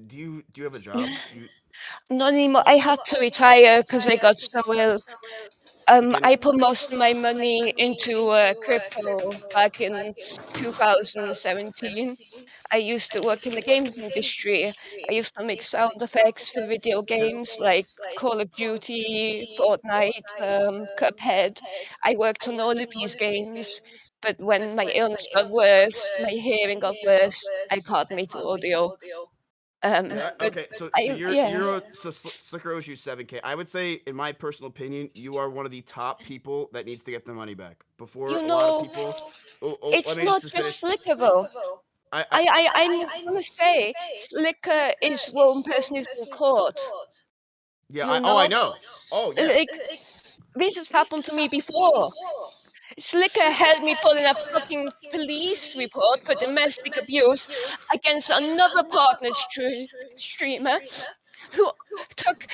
do you have a job? Do you Not anymore. I had to retire because I got so ill. okay? I put most of my money into crypto back in 2017. I used to work in the games industry. I used to make sound effects for video games like Call of Duty, Fortnite, Cuphead. I worked on all of these games, but when my illness got worse, my hearing got worse, I can't make audio. But Okay, so I, yeah, Slicker owes you 7K. I would say, in my personal opinion, you are one of the top people that needs to get the money back before you a lot of know, people. Let it's me not just just finish. Slicker though. I I'm gonna say Slicker is one person who's been caught. Yeah. You I know, know. Oh yeah. like this has happened to me before. Slicker had me put in a fucking police report for domestic abuse against another partner streamer who took,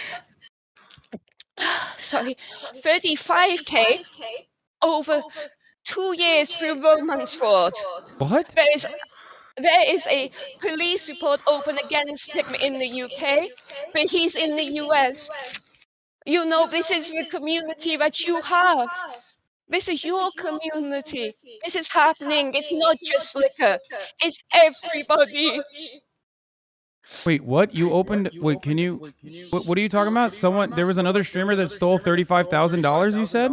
sorry, 35K over 2 years through romance fraud. What? There is there is a police report open against him in the UK, but he's in the US. You know, this is the community that you have. This is your community. This is happening. It's not just Slicker. It's everybody. Wait, what? You opened? Wait, can you? What are you talking about? Someone? There was another streamer that stole $35,000. You said?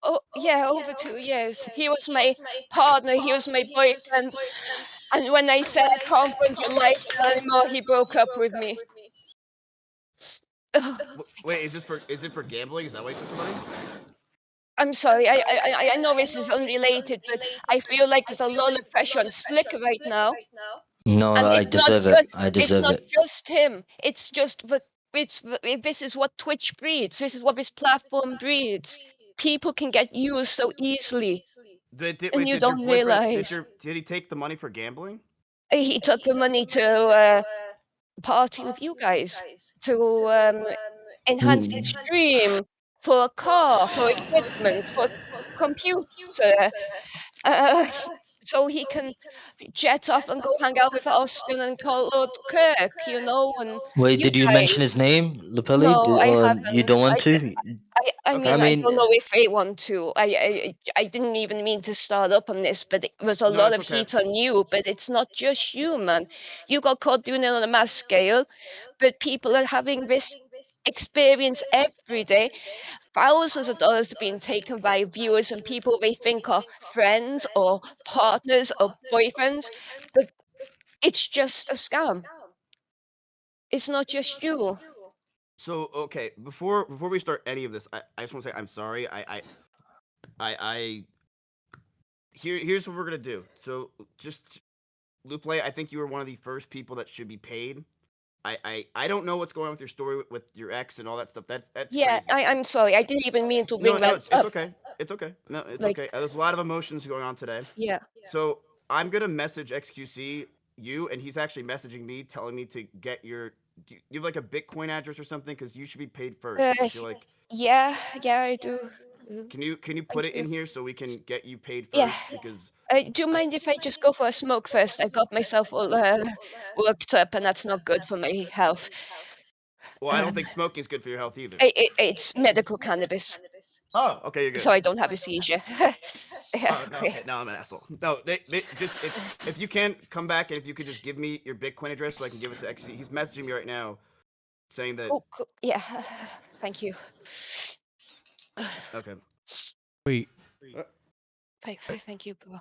Oh, yeah, over 2 years. He was my partner. He was my boyfriend. And when I said I can't fund your lifestyle anymore, he broke up with me. Ugh, Wait, is it for gambling? Is that why you took the money? I'm sorry. I know this is unrelated, but I feel like there's a lot of pressure on Slicker right now. no, And I deserve it. I it's deserve not it. just him. It's just that this is what Twitch breeds. This is what this platform breeds. People can get used so easily, and Wait, you did your don't boyfriend realize. did he take the money for gambling? He took the money to party with you guys, to enhance his Mm. stream, for a car, for equipment, for computer, uh, so he can jet off and go hang out with Austin and Lord Kirk, and Wait, you did you mention guys. his name, Lupelli? No, I Or you haven't. don't want to? I Okay. I mean, I mean, don't know if they want to. I didn't even mean to start up on this, but there's a No, lot it's of okay. heat on you. But it's not just you, man. You got caught doing it on a mass scale, but people are having this experience every day. thousands of dollars being taken by viewers and people they think are friends or partners or boyfriends, but it's just a scam. It's not just you. So okay, before we start any of this, I just want to say I'm sorry. I here's what we're gonna do. So just Lupe, I think you were one of the first people that should be paid. I don't know what's going on with your story with your ex and all that stuff. That's Yeah, crazy. I'm sorry. I didn't even mean to No, bring no, that it's up. okay. It's okay. No, it's Like, okay. There's a lot of emotions going on today. yeah. So I'm gonna message XQC you, and he's actually messaging me, telling me to get your. Do you have like a Bitcoin address or something? Because you should be paid first. I feel like. Yeah, I do. Can you put Thank it you. in here so we can get you paid Yeah. first? Because Do you mind if I just go for a smoke first? I got myself all worked up, and that's not good for my health. well, I don't think smoking is good for your health either. It's medical cannabis, Oh, okay, you're good. so I don't have a seizure. Yeah, Oh no, okay, no, I'm an asshole. No, they just if you can come back and if you could just give me your Bitcoin address so I can give it to XC. He's messaging me right now, saying that. Oh, cool. Yeah. Thank you. Okay. Wait, Thank you, bro.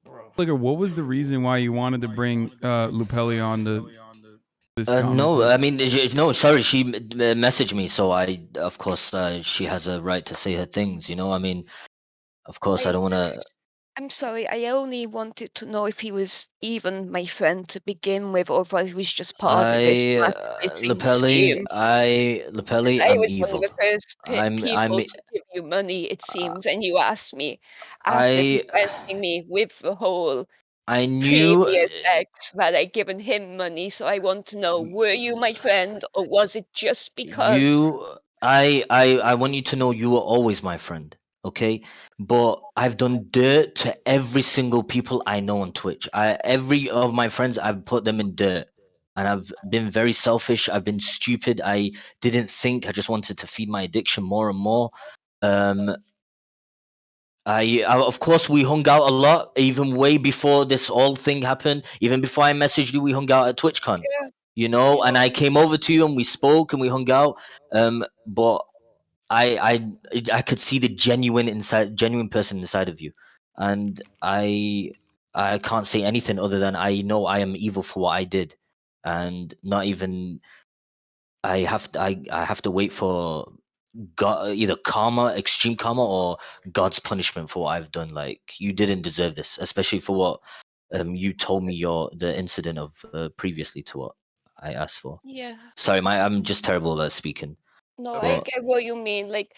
Bro. Sliker, what was the reason why you wanted to bring Lupelli on this No, conversation? I mean, no, sorry, she messaged me, so of course, she has a right to say her things, you know? I mean, of course, I don't want to. I'm sorry. I only wanted to know if he was even my friend to begin with, or if he was just part of this marketing scheme. Because Lepelli, I I'm was one of evil. the first I'm, people to give you money, it seems, and you asked me after I, confronting me with the whole I knew. previous ex that I given him money. So I want to know: were you my friend, or was it just because? You, I want you to know you were always my friend, okay? But I've done dirt to every single people I know on Twitch. Every of my friends, I've put them in dirt, and I've been very selfish. I've been stupid. I didn't think. I just wanted to feed my addiction more and more. Um, of course, we hung out a lot, even way before this whole thing happened. Even before I messaged you, we hung out at TwitchCon, Yeah, you know. And I came over to you and we spoke and we hung out. But I could see the genuine person inside of you, and I can't say anything other than I know I am evil for what I did, and not even I have to wait for God, either karma, extreme karma, or God's punishment for what I've done. Like you didn't deserve this, especially for what you told me the incident of previously to what I asked for. yeah. Sorry, I'm just terrible at speaking. No, I Okay. But get what you mean. Like,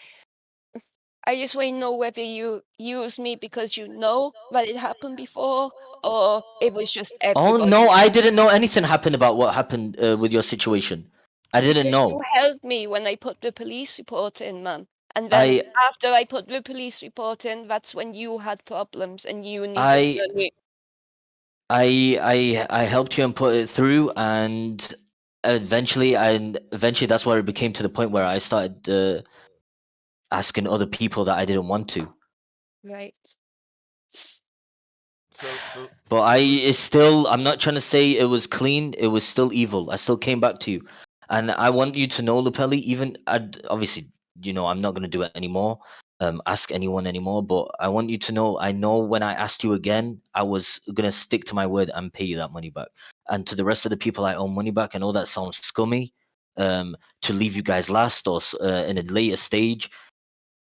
I just want to know whether you use me because you know that it happened before, or it was just oh no, everybody. I didn't know anything happened about what happened with your situation. I didn't Because you know. helped me when I put the police report in, man. And then I after I put the police report in, that's when you had problems and you needed I money. I helped you and put it through, and eventually that's where it became to the point where I started asking other people that I didn't want to. Right. So But it's still, I'm not trying to say it was clean. It was still evil. I still came back to you, and I want you to know, Lupelli. Even obviously, I'm not gonna do it anymore. Ask anyone anymore. But I want you to know, I know when I asked you again, I was gonna stick to my word and pay you that money back. And to the rest of the people I owe money back, I know that sounds scummy. To leave you guys last or in a later stage.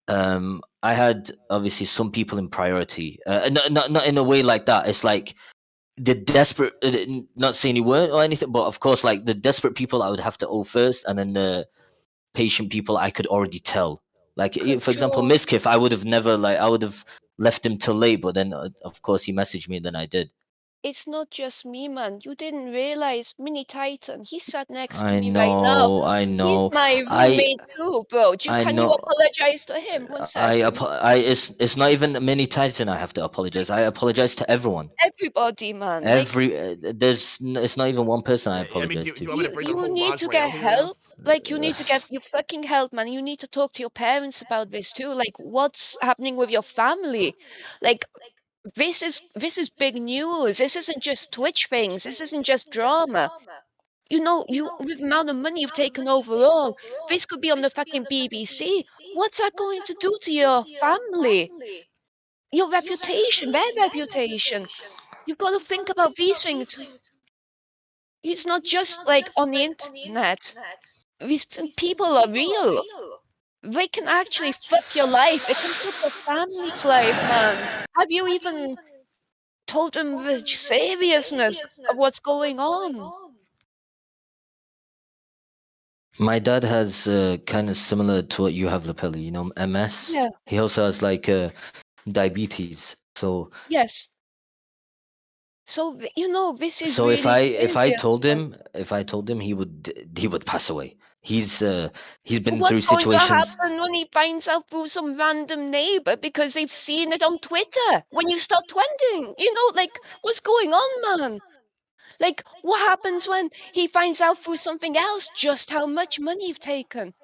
I had obviously some people in priority, not in a way like that. It's like the desperate, not saying you weren't or anything, but of course, like the desperate people I would have to owe first, and then the patient people I could already tell. Like, for example, Control. Mizkif, I would have never, like, I would have left him till late, but then of course he messaged me, and then I did. It's not just me, man. You didn't realize Mini Titan. He sat next to I me right now. know, I He's know, my I roommate too, bro. I Can you know. apologize to him? One second. It's not even a mini Titan. I have to apologize. I apologize to everyone. Everybody, man. Like, It's not even one person I yeah, I mean, apologize do to. you want me to bring the you whole need to lingerie get out here right now? help. Like, you need to get you fucking help, man. You need to talk to your parents about this too. Like, what's happening with your family? Like, this is big news. This isn't just Twitch things. This isn't just drama. You know, with the amount of money you've taken overall, this could be on the fucking BBC. What's that going to do to your family? Your reputation, their reputation. You've got to think about these things. It's not just like on the internet. These people are real. They can actually fuck your life. It can fuck your family's life, man. Have you even told them the seriousness of what's going on? My dad has kind of similar to what you have, Lapelli. You know, MS. Yeah. He also has like diabetes. So Yes. So you know, this is so really if I serious. told him he would pass away. He's been What's through going to situations. happen when he finds out through some random neighbor because they've seen it on Twitter when you start trending? You know, like, what's going on, man? Like, what happens when he finds out through something else just how much money you've taken?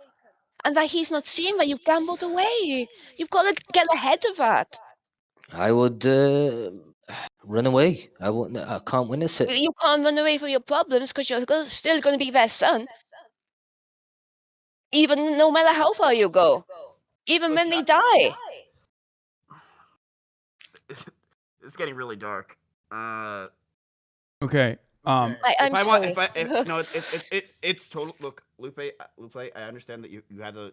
And that he's not seeing that you've gambled away. You've got to get ahead of that. I would run away. I can't witness it. You can't run away from your problems because you're still going to be their son. Even no matter how far you go. Even when they die. It's getting really dark. Okay. I'm If I want, sorry. no, it's total. Look, Lupe, I understand that you had the.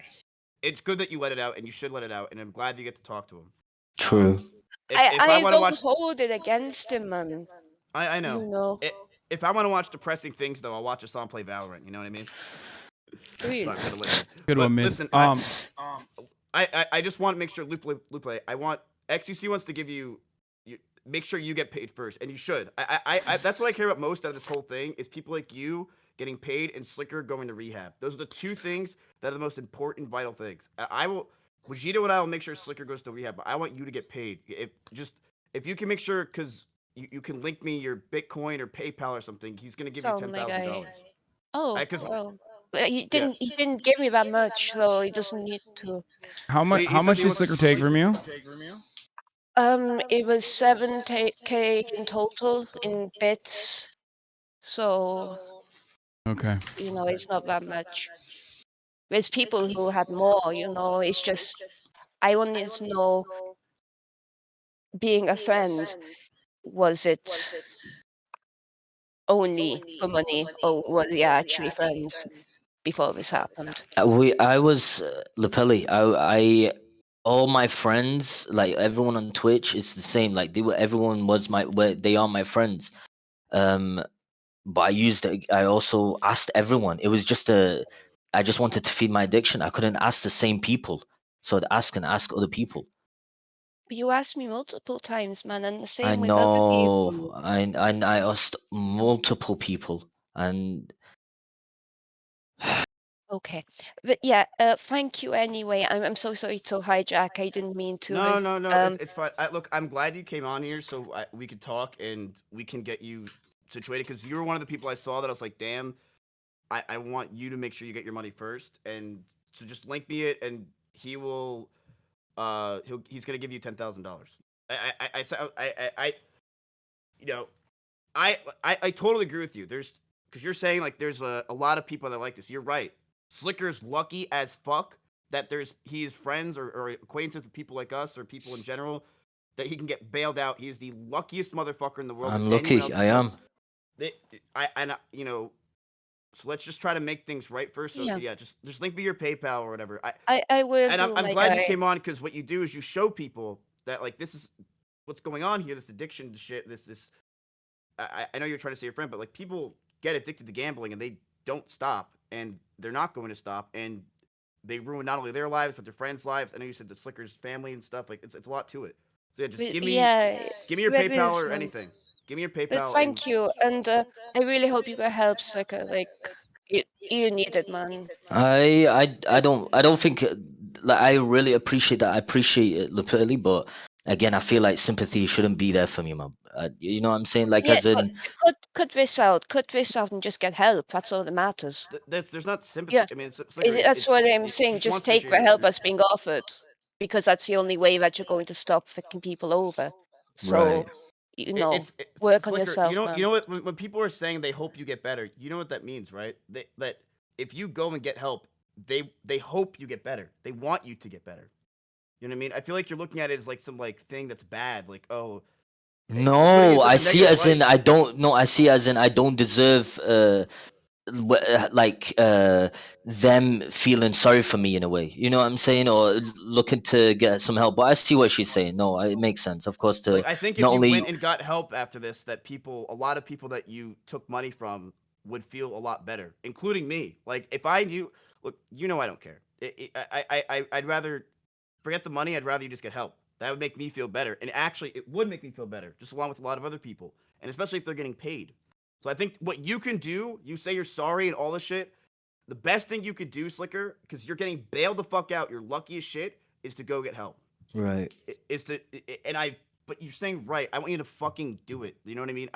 It's good that you let it out, and you should let it out, and I'm glad you get to talk to him. True. If I I want to don't watch, hold it against him, man. I know. You know. If I want to watch depressing things, though, I'll watch Hasan play Valorant. You know what I mean? Really. So I'm gonna listen. Good But one, Miz. listen, I just want to make sure Lupe. I want XUC wants to give you. Make sure you get paid first, and you should. I that's what I care about most out of this whole thing is people like you getting paid and Sliker going to rehab. Those are the two things that are the most important, vital things. I will, Vegito and I will make sure Sliker goes to rehab, but I want you to get paid. If you can make sure, because you can link me your Bitcoin or PayPal or something, he's gonna give you So, my guy. $10,000. Oh, Because well. He yeah, didn't give me that much, so he doesn't need to. How much? he How says much he did wants. Slicker take from you? It was 7K in total in bits. So, Okay. you know, it's not that much. There's people who had more, you know, it's just I wanted to know, being a friend, was it only for money or were they actually friends before this happened? I was Lapelli. All my friends, like everyone on Twitch, is the same. Like everyone was they are my friends. But I also asked everyone. It was just I just wanted to feed my addiction. I couldn't ask the same people, so I'd ask other people. But you asked me multiple times, man, and the I same with other know. people. I asked multiple people, and Okay. But yeah, thank you anyway. I'm so sorry to hijack. I didn't mean to. No. It's fine. Look, I'm glad you came on here so we could talk and we can get you situated because you were one of the people I saw that I was like, damn, I want you to make sure you get your money first, and so just link me it, and he will, he's gonna give you $10,000. I you know, I totally agree with you. There's because you're saying like there's a lot of people that like this. You're right. Slicker's lucky as fuck that he's friends or acquaintances with people like us or people in general that he can get bailed out. He's the luckiest motherfucker in the world. I'm that anyone lucky. else I is am. you know, so let's just try to make things right first. So Yeah. yeah, just link me your PayPal or whatever. I will And do, I'm my glad you guy. came on because what you do is you show people that like this is what's going on here. This addiction to shit. This. I know you're trying to say your friend, but like people get addicted to gambling and they don't stop, and they're not going to stop, and they ruin not only their lives but their friends' lives. I know you said the Slicker's family and stuff. Like it's a lot to it. So yeah, just But give me yeah, your that PayPal is, or man. anything. Give me your But PayPal and thank you, and I really hope you can help Sucker. Like, you need it, man. I don't think like I really appreciate that. I appreciate it, Lapelli, but again, I feel like sympathy shouldn't be there for me, man. You know what I'm saying? Like, Yeah, as in, cut this out, and just get help. That's all that matters. there's not sympathy. Yeah, I mean, Slicker, that's what I'm she saying. just Just wants to make take sure the help you're that's being offered, because that's the only way that you're going to stop fucking people over. right. So work on Slicker, yourself, man. you know what? When people are saying they hope you get better, you know what that means, right? That if you go and get help, they hope you get better. They want you to get better. You know what I mean? I feel like you're looking at it as like some like thing that's bad, like oh. You're putting it in No, such I a see it negative as in light. I don't. No, I see it as in I don't deserve like them feeling sorry for me in a way. You know what I'm saying, or looking to get some help. But I see what she's saying. No, it makes sense, of course. To Like I think if not you only went and got help after this, that a lot of people that you took money from would feel a lot better, including me. Like if I knew, look, I don't care. I'd rather forget the money. I'd rather you just get help. That would make me feel better, and actually, it would make me feel better, just along with a lot of other people, and especially if they're getting paid. So I think what you can do, you say you're sorry and all this shit. The best thing you could do, Slicker, because you're getting bailed the fuck out, you're lucky as shit, is to go get help. right. Is to and I but you're saying right. I want you to fucking do it. You know what I mean?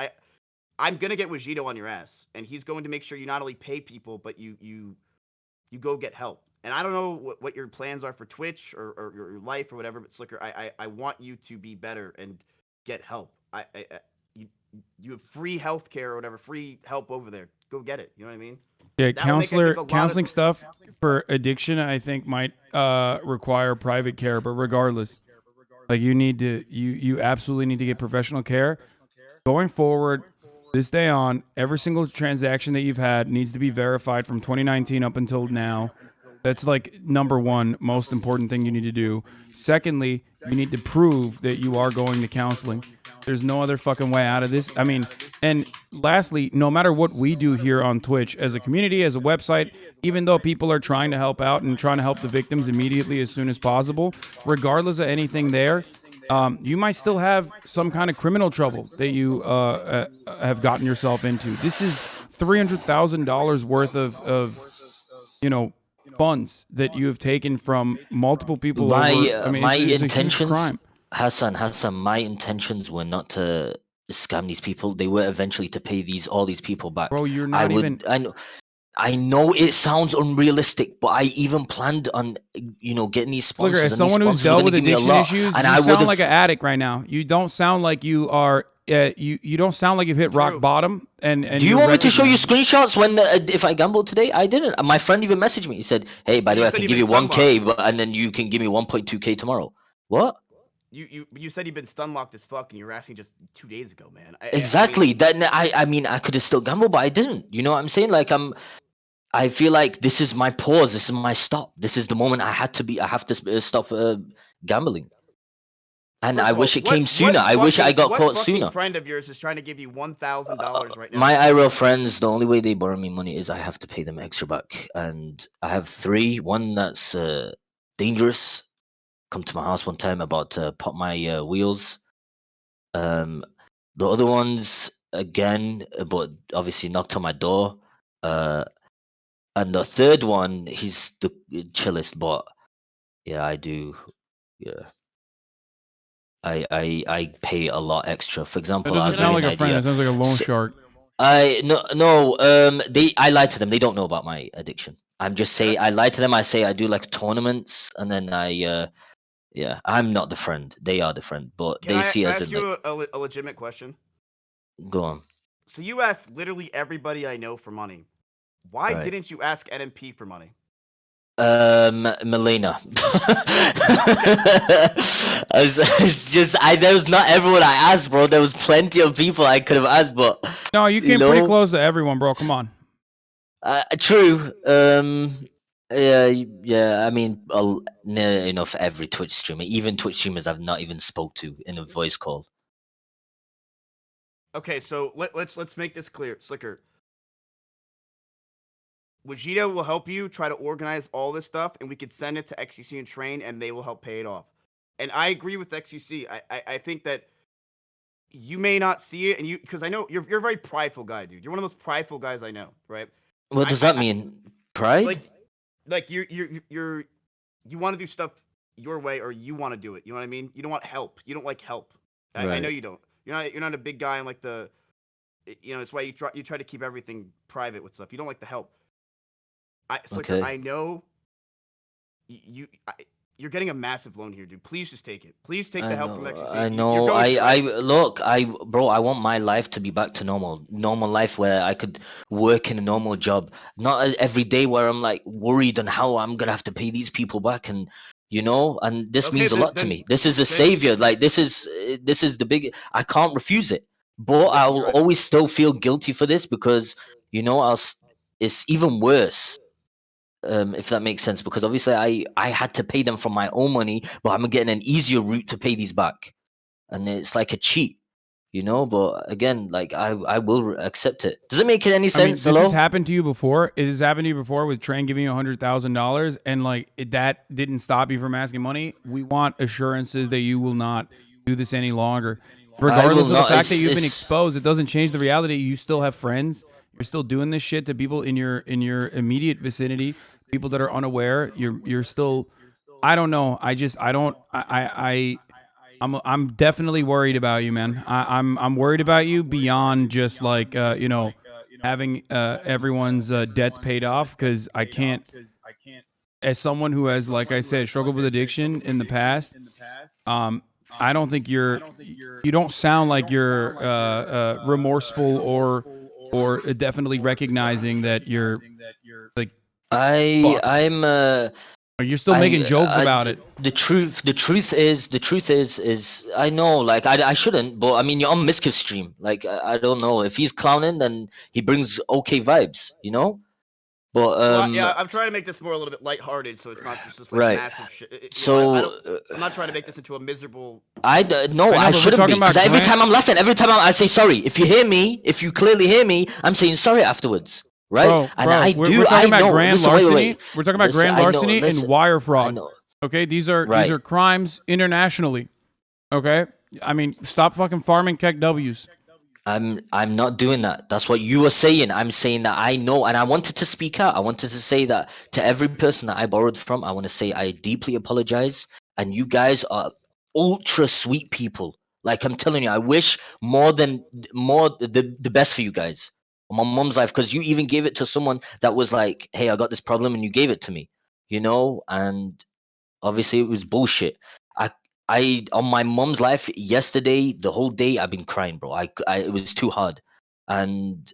I'm gonna get Wajito on your ass, and he's going to make sure you not only pay people, but you go get help. And I don't know what your plans are for Twitch or your life or whatever, but Slicker, I want you to be better and get help. You have free healthcare or whatever, free help over there. Go get it. You know what I mean? Yeah, That will make, I think, a lot counseling of, stuff for addiction, I think might require private care, but regardless, like you absolutely need to get professional care. Going forward, this day on, every single transaction that you've had needs to be verified from 2019 up until now. That's like number one most important thing you need to do. Secondly, you need to prove that you are going to counseling. There's no other fucking way out of this. I mean, and lastly, no matter what we do here on Twitch as a community, as a website, even though people are trying to help out and trying to help the victims immediately as soon as possible, regardless of anything there, you might still have some kind of criminal trouble that you have gotten yourself into. This is $300,000 worth of funds that you have taken from multiple people over. I mean, My it's a huge intentions, crime. Hassan, my intentions were not to scam these people. They were eventually to pay all these people back. Bro, you're I not would. even. I know it sounds unrealistic, but I even planned on getting these Look, sponsors, as and these someone who's sponsors were dealt going with to give me a addiction lot, issues, and you I would sound have. like an addict right now. You don't sound like you are. You don't sound like you've hit rock bottom. And Do you want me to show you screenshots when if I gambled today? I didn't. My friend even messaged me. He said, "Hey, by the way, I can give you 1K, and then you can give me 1.2K tomorrow." What? You said you've been stun locked as fuck, and you were asking just 2 days ago, man. Exactly. I mean, I could have still gambled, but I didn't. You know what I'm saying? Like I feel like this is my pause. This is my stop. This is the moment I have to stop gambling. And I wish it came sooner. I wish I got caught sooner. What friend of yours is trying to give you $1,000 right now? My IRL friends, the only way they borrow me money is I have to pay them extra back. And I have 3. One that's dangerous. Come to my house one time about to pop my wheels. The other ones, again, but obviously knocked on my door. And the third one, he's the chillest, but yeah, I do. Yeah. I pay a lot extra. For That example, doesn't I'll give sound you like an a friend. It idea. sounds like a loan So- shark. I lied to them. They don't know about my addiction. I'm just saying I lied to them. I say I do like tournaments, and then I'm not the friend. They are the friend, but they see can I us ask in you like. a legitimate question? Go on. So you asked literally everybody I know for money. Why Right. didn't you ask NMP for money? Melina. It's just there was not everyone I asked, bro. There was plenty of people I could have asked, but No, you came pretty close to everyone, bro. Come on. True. Yeah. I mean, near enough every Twitch streamer, even Twitch streamers I've not even spoke to in a voice call. Okay, so let's make this clear, Slicker. Wajito will help you try to organize all this stuff, and we could send it to XUC and Train, and they will help pay it off. And I agree with XUC. I think that you may not see it, and because I know you're a very prideful guy, dude. You're one of those prideful guys I know, right? What does that mean? Pride? Like you want to do stuff your way, or you want to do it. You know what I mean? You don't want help. You don't like help. I know you don't. You're not a big guy in like the. It's why you try to keep everything private with stuff. You don't like the help. Slicker, Okay. I know you you're getting a massive loan here, dude. Please just take it. Please take the help from XQC. I You're know. going through I it. look. Bro. I want my life to be back to normal life where I could work in a normal job, not every day where I'm like worried on how I'm gonna have to pay these people back, and and this Okay, means a lot to me. This is a savior. Like this is the big. I can't refuse it, but I will right. always still feel guilty for this because it's even worse. If that makes sense, because obviously I had to pay them from my own money, but I'm getting an easier route to pay these back, and it's like a cheat, But again, like I will accept it. Does it make any sense? I mean, this Hello? has happened to you before. It has happened to you before with Train giving you $100,000, and like that didn't stop you from asking money. We want assurances that you will not do this any longer, regardless of the not. fact that you've been It's- exposed. It doesn't change the reality. You still have friends. You're still doing this shit to people in your immediate vicinity, people that are unaware. You're still. I don't know. I'm definitely worried about you, man. I'm worried about you beyond just like having everyone's debts paid off, because I can't. As someone who has, like I said, struggled with addiction in the past, I don't think you don't sound like you're remorseful or definitely recognizing that you're like fucked. You're still making jokes about it. The truth is I know, like I shouldn't, but I mean you're on Mizkif's stream. Like I don't know if he's clowning, then he brings okay vibes, But Well, yeah, I'm trying to make this more a little bit lighthearted, so it's not just like Right. massive shit. So, I'm not trying to make this into a miserable. no, I know, I but we're shouldn't be, talking about because every Grant- time I'm laughing, every time I say sorry. If you hear me, if you clearly hear me, I'm saying sorry afterwards, right? Bro, we're talking about grand Listen, larceny. wait. We're talking about Listen, grand I know, larceny listen, and wire I fraud. know. Okay, these are Right. crimes internationally. Okay, I mean, stop fucking farming Keck W's. I'm not doing that. That's what you were saying. I'm saying that I know, and I wanted to speak out. I wanted to say that to every person that I borrowed from. I want to say I deeply apologize, and you guys are ultra sweet people. Like I'm telling you, I wish more the best for you guys on my mom's life, because you even gave it to someone that was like, "Hey, I got this problem," and you gave it to me, and obviously it was bullshit. I on my mom's life yesterday, the whole day I've been crying, bro. It was too hard, and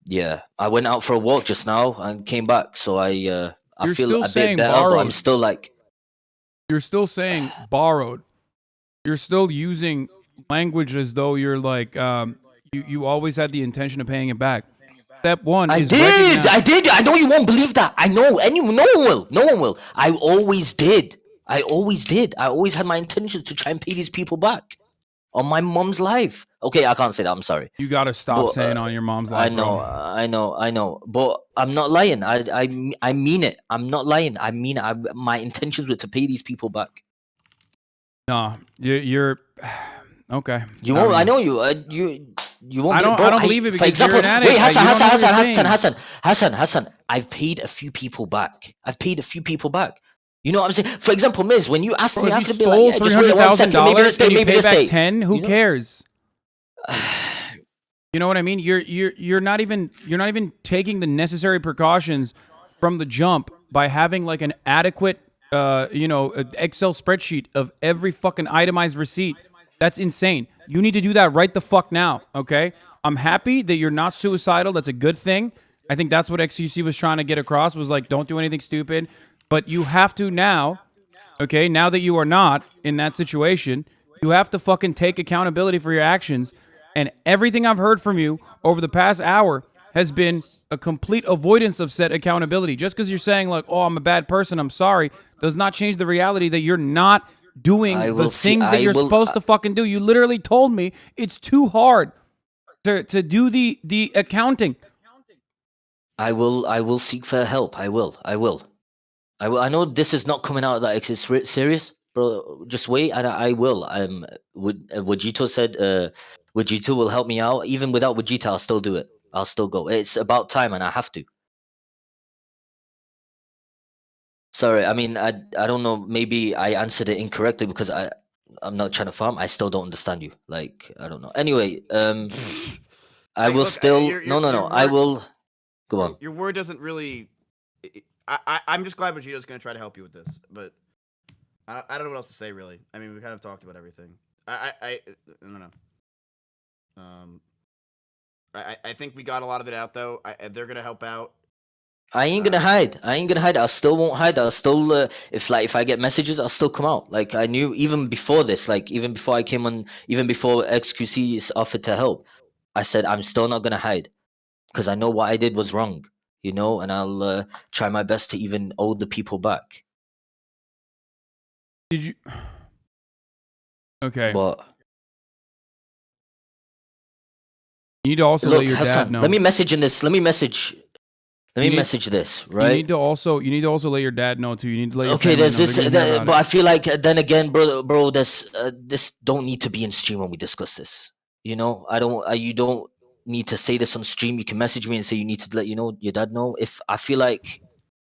yeah, I went out for a walk just now and came back. So I You're feel still a saying bit better, but I'm borrowed. still like, You're still saying borrowed. You're still using language as though you're like you always had the intention of paying it back. Step one I is did, recognize. I did. I know you won't believe that. I know no one will. No one will. I always did. I always did. I always had my intentions to try and pay these people back on my mom's life. Okay, I can't say that. I'm sorry. You gotta stop But, saying on your mom's I life, know, bro. I know, but I'm not lying. I mean it. I'm not lying. I mean it. My intentions were to pay these people back. No, you're okay. You won't. I mean, know you. You won't. I don't believe it For because example, you're an addict. wait, You don't know what you're saying. Hassan. I've paid a few people back. You know what I'm saying? For example, Miz, when you asked Bro, me, I if you could be like, stole yeah, just wait 1 second, maybe this $300,000 day, and you maybe pay this back day. 10, who You know? cares? You know what I mean? You're not even taking the necessary precautions from the jump by having like an adequate Excel spreadsheet of every fucking itemized receipt. That's insane. You need to do that right the fuck now, okay? I'm happy that you're not suicidal. That's a good thing. I think that's what XUC was trying to get across, was like, don't do anything stupid. But you have to now, okay, now that you are not in that situation, you have to fucking take accountability for your actions. And everything I've heard from you over the past hour has been a complete avoidance of said accountability. Just because you're saying like, oh, I'm a bad person, I'm sorry, does not change the reality that you're not doing I the will see. things that you're supposed to fucking do. You literally told me it's too hard to do the accounting. I will seek for help. I will. I know this is not coming out like it's serious, bro. Just wait, and I will. Wajito said, Wajito will help me out. Even without Wajito, I'll still do it. I'll still go. It's about time, and I have to. Sorry, I mean, I don't know. Maybe I answered it incorrectly because I'm not trying to farm. I still don't understand you. Like I don't know. Anyway, I will Look, still. your No. I word- will. Go on. Your word doesn't really. I'm just glad Vegeto's gonna try to help you with this, but I don't know what else to say really. I mean, we kind of talked about everything. I don't know. I think we got a lot of it out though. They're gonna help out. I ain't gonna hide. I ain't gonna hide. I still won't hide. I'll still, if I get messages, I'll still come out. Like I knew even before this, like even before I came on, even before XQC offered to help, I said I'm still not gonna hide because I know what I did was wrong, and I'll try my best to even owe the people back. Did you? Okay. But You need to also look, let your Hassan, dad know. let me message in this. Let me message this, right? You need to also let your dad know too. You need to let your Okay, family there's know. this, They're gonna hear about but it. I feel like then again, bro, this don't need to be in stream when we discuss this. I don't. You don't need to say this on stream. You can message me and say you need to let your dad know. If I feel like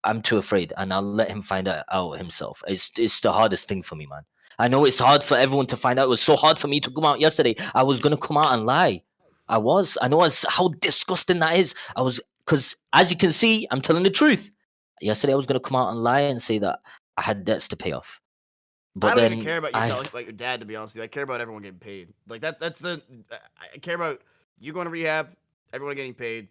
I'm too afraid, and I'll let him find out himself. It's the hardest thing for me, man. I know it's hard for everyone to find out. It was so hard for me to come out yesterday. I was gonna come out and lie. I was. I know how disgusting that is. I was because as you can see, I'm telling the truth. Yesterday, I was gonna come out and lie and say that I had debts to pay off. But I don't even then care about you telling like your dad. To be honest with you, I care about everyone getting paid. Like that's the. I care about you going to rehab. Everyone getting paid.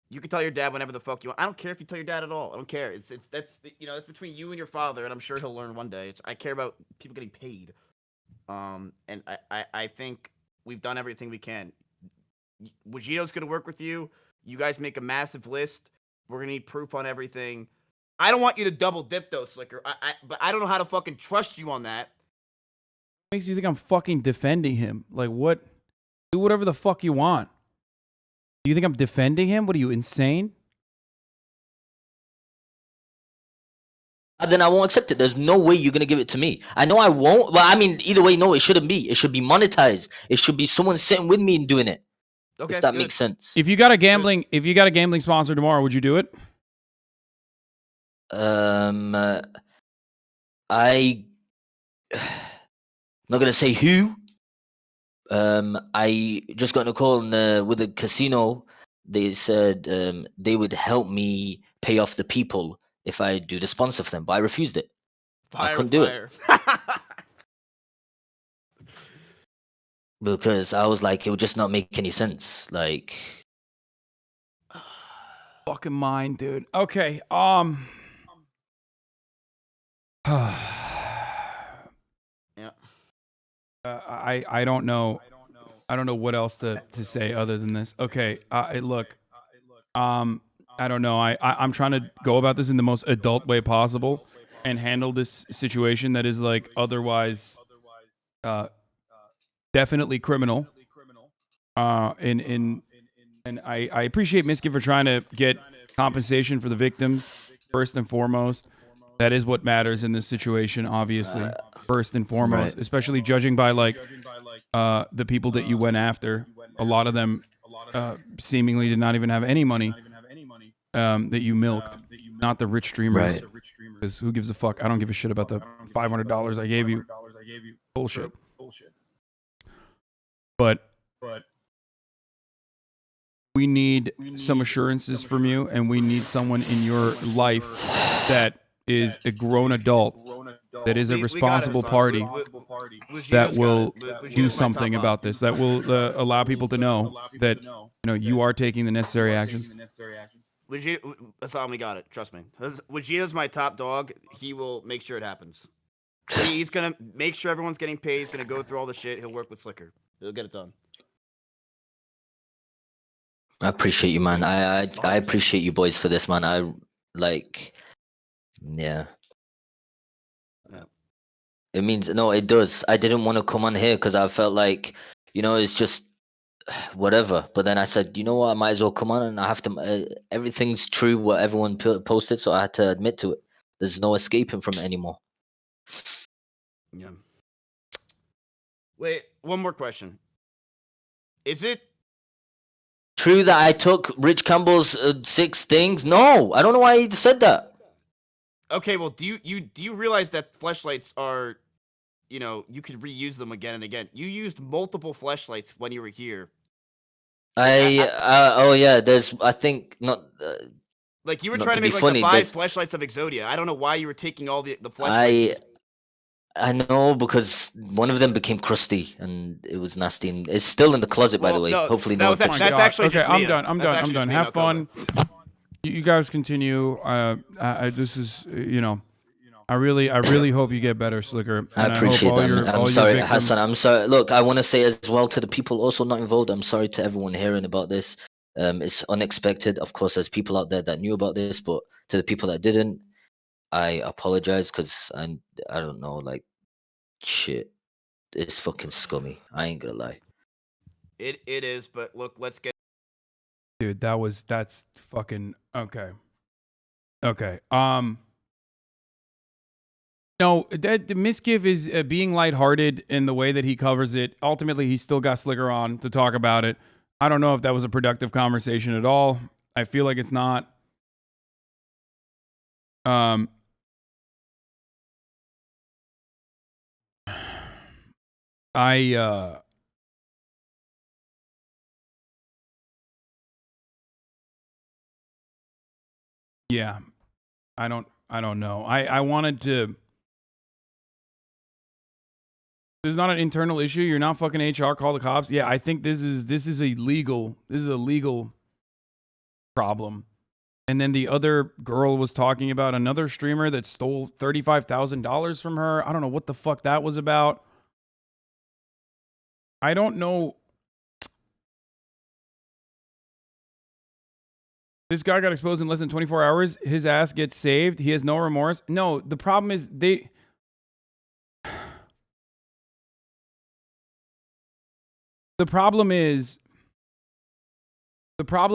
You can tell your dad whenever the fuck you want. I don't care if you tell your dad at all. I don't care. That's that's between you and your father, and I'm sure he'll learn one day. I care about people getting paid. And I think we've done everything we can. Wajito's gonna work with you. You guys make a massive list. We're gonna need proof on everything. I don't want you to double dip though, Sliker. But I don't know how to fucking trust you on that. Makes you think I'm fucking defending him? Like what? Do whatever the fuck you want. Do you think I'm defending him? What are you, insane? then I won't accept it. There's no way you're gonna give it to me. I know I won't. Well, I mean, either way, no, it shouldn't be. It should be monetized. It should be someone sitting with me and doing it. Okay, if that good. makes sense. If you got a gambling sponsor tomorrow, would you do it? I I'm not gonna say who. I just got a call with the casino. They said they would help me pay off the people if I do the sponsor for them, but I refused it. I couldn't do it because I was like, it would just not make any sense. Like, Fucking mine, dude. Okay. Yeah. I don't know. I don't know what else to say other than this. Okay. Look. I don't know. I'm trying to go about this in the most adult way possible and handle this situation that is like otherwise definitely criminal. And I appreciate Mizkif for trying to get compensation for the victims first and foremost. That is what matters in this situation, obviously. First and foremost, right. especially judging by like the people that you went after. A lot of them seemingly did not even have any money that you milked, not the rich streamers. Right. Because who gives a fuck? I don't give a shit about the $500 I gave you. Bullshit. But we need some assurances from you, and we need someone in your life that is a grown adult, that is a responsible party, that will do something about this, that will allow people to know that you are taking the necessary actions. That's all we got it. Trust me. Vegeta's my top dog. He will make sure it happens. He's gonna make sure everyone's getting paid. He's gonna go through all the shit. He'll work with Sliker. He'll get it done. I appreciate you, man. I appreciate you boys for this, man. I like, yeah. It means no, it does. I didn't want to come on here because I felt like, it's just whatever. But then I said, you know what, I might as well come on, and I have to. Everything's true what everyone posted, so I had to admit to it. There's no escaping from it anymore. Yeah. Wait, one more question. Is it true that I took Rich Campbell's 6 things? No, I don't know why he said that. okay? Well, do you realize that fleshlights are, you could reuse them again and again. You used multiple fleshlights when you were here. Oh yeah, there's I think not. Like you were Not trying to to be make like funny, the 5 there's- fleshlights of Exodia. I don't know why you were taking all the fleshlights. I know, because one of them became crusty and it was nasty, and it's still in the closet, by the way. No, Hopefully, that no was one touched that's it. actually Okay, just I'm Mia. done. I'm That's done. I'm actually done. just Mia, Have no fun. Koba. You guys continue. This is, I really hope you get better, Sliker. I And I hope appreciate all that. your I'm all your sorry, victims. Hassan. I'm sorry. Look, I want to say as well to the people also not involved. I'm sorry to everyone hearing about this. It's unexpected. Of course, there's people out there that knew about this, but to the people that didn't, I apologize, because I don't know, like, shit. It's fucking scummy. I ain't gonna lie. It is, but look, let's get. Dude, that's fucking okay. Okay. No, that the Mizkif is being lighthearted in the way that he covers it. Ultimately, he still got Sliker on to talk about it. I don't know if that was a productive conversation at all. I feel like it's not. I yeah, I don't know. I wanted to. There's not an internal issue. You're not fucking HR. Call the cops. Yeah, I think this is a legal problem. And then the other girl was talking about another streamer that stole $35,000 from her. I don't know what the fuck that was about. I don't know. This guy got exposed in less than 24 hours. His ass gets saved. He has no remorse. No, the problem is the problem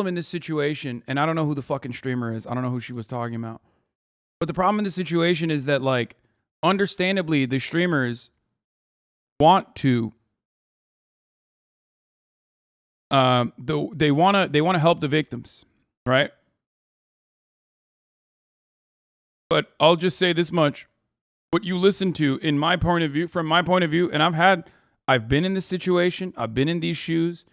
in this situation, and I don't know who the fucking streamer is. I don't know who she was talking about. But the problem in this situation is that, like, understandably, the streamers want to they want to help the victims, right? But I'll just say this much. What you listen to, in my point of view, from my point of view, and I've been in this situation, I've been in these shoes.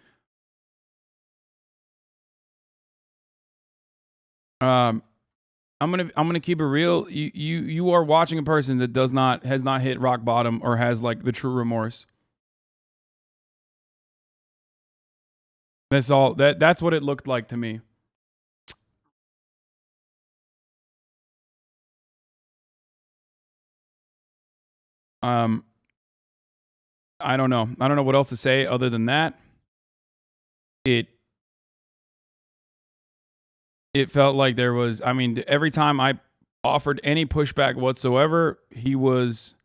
I'm gonna keep it real. You are watching a person that has not hit rock bottom or has, like, the true remorse. That's all. That's what it looked like to me. I don't know. I don't know what else to say other than that. It felt like there was, I mean, every time I offered any pushback whatsoever, he was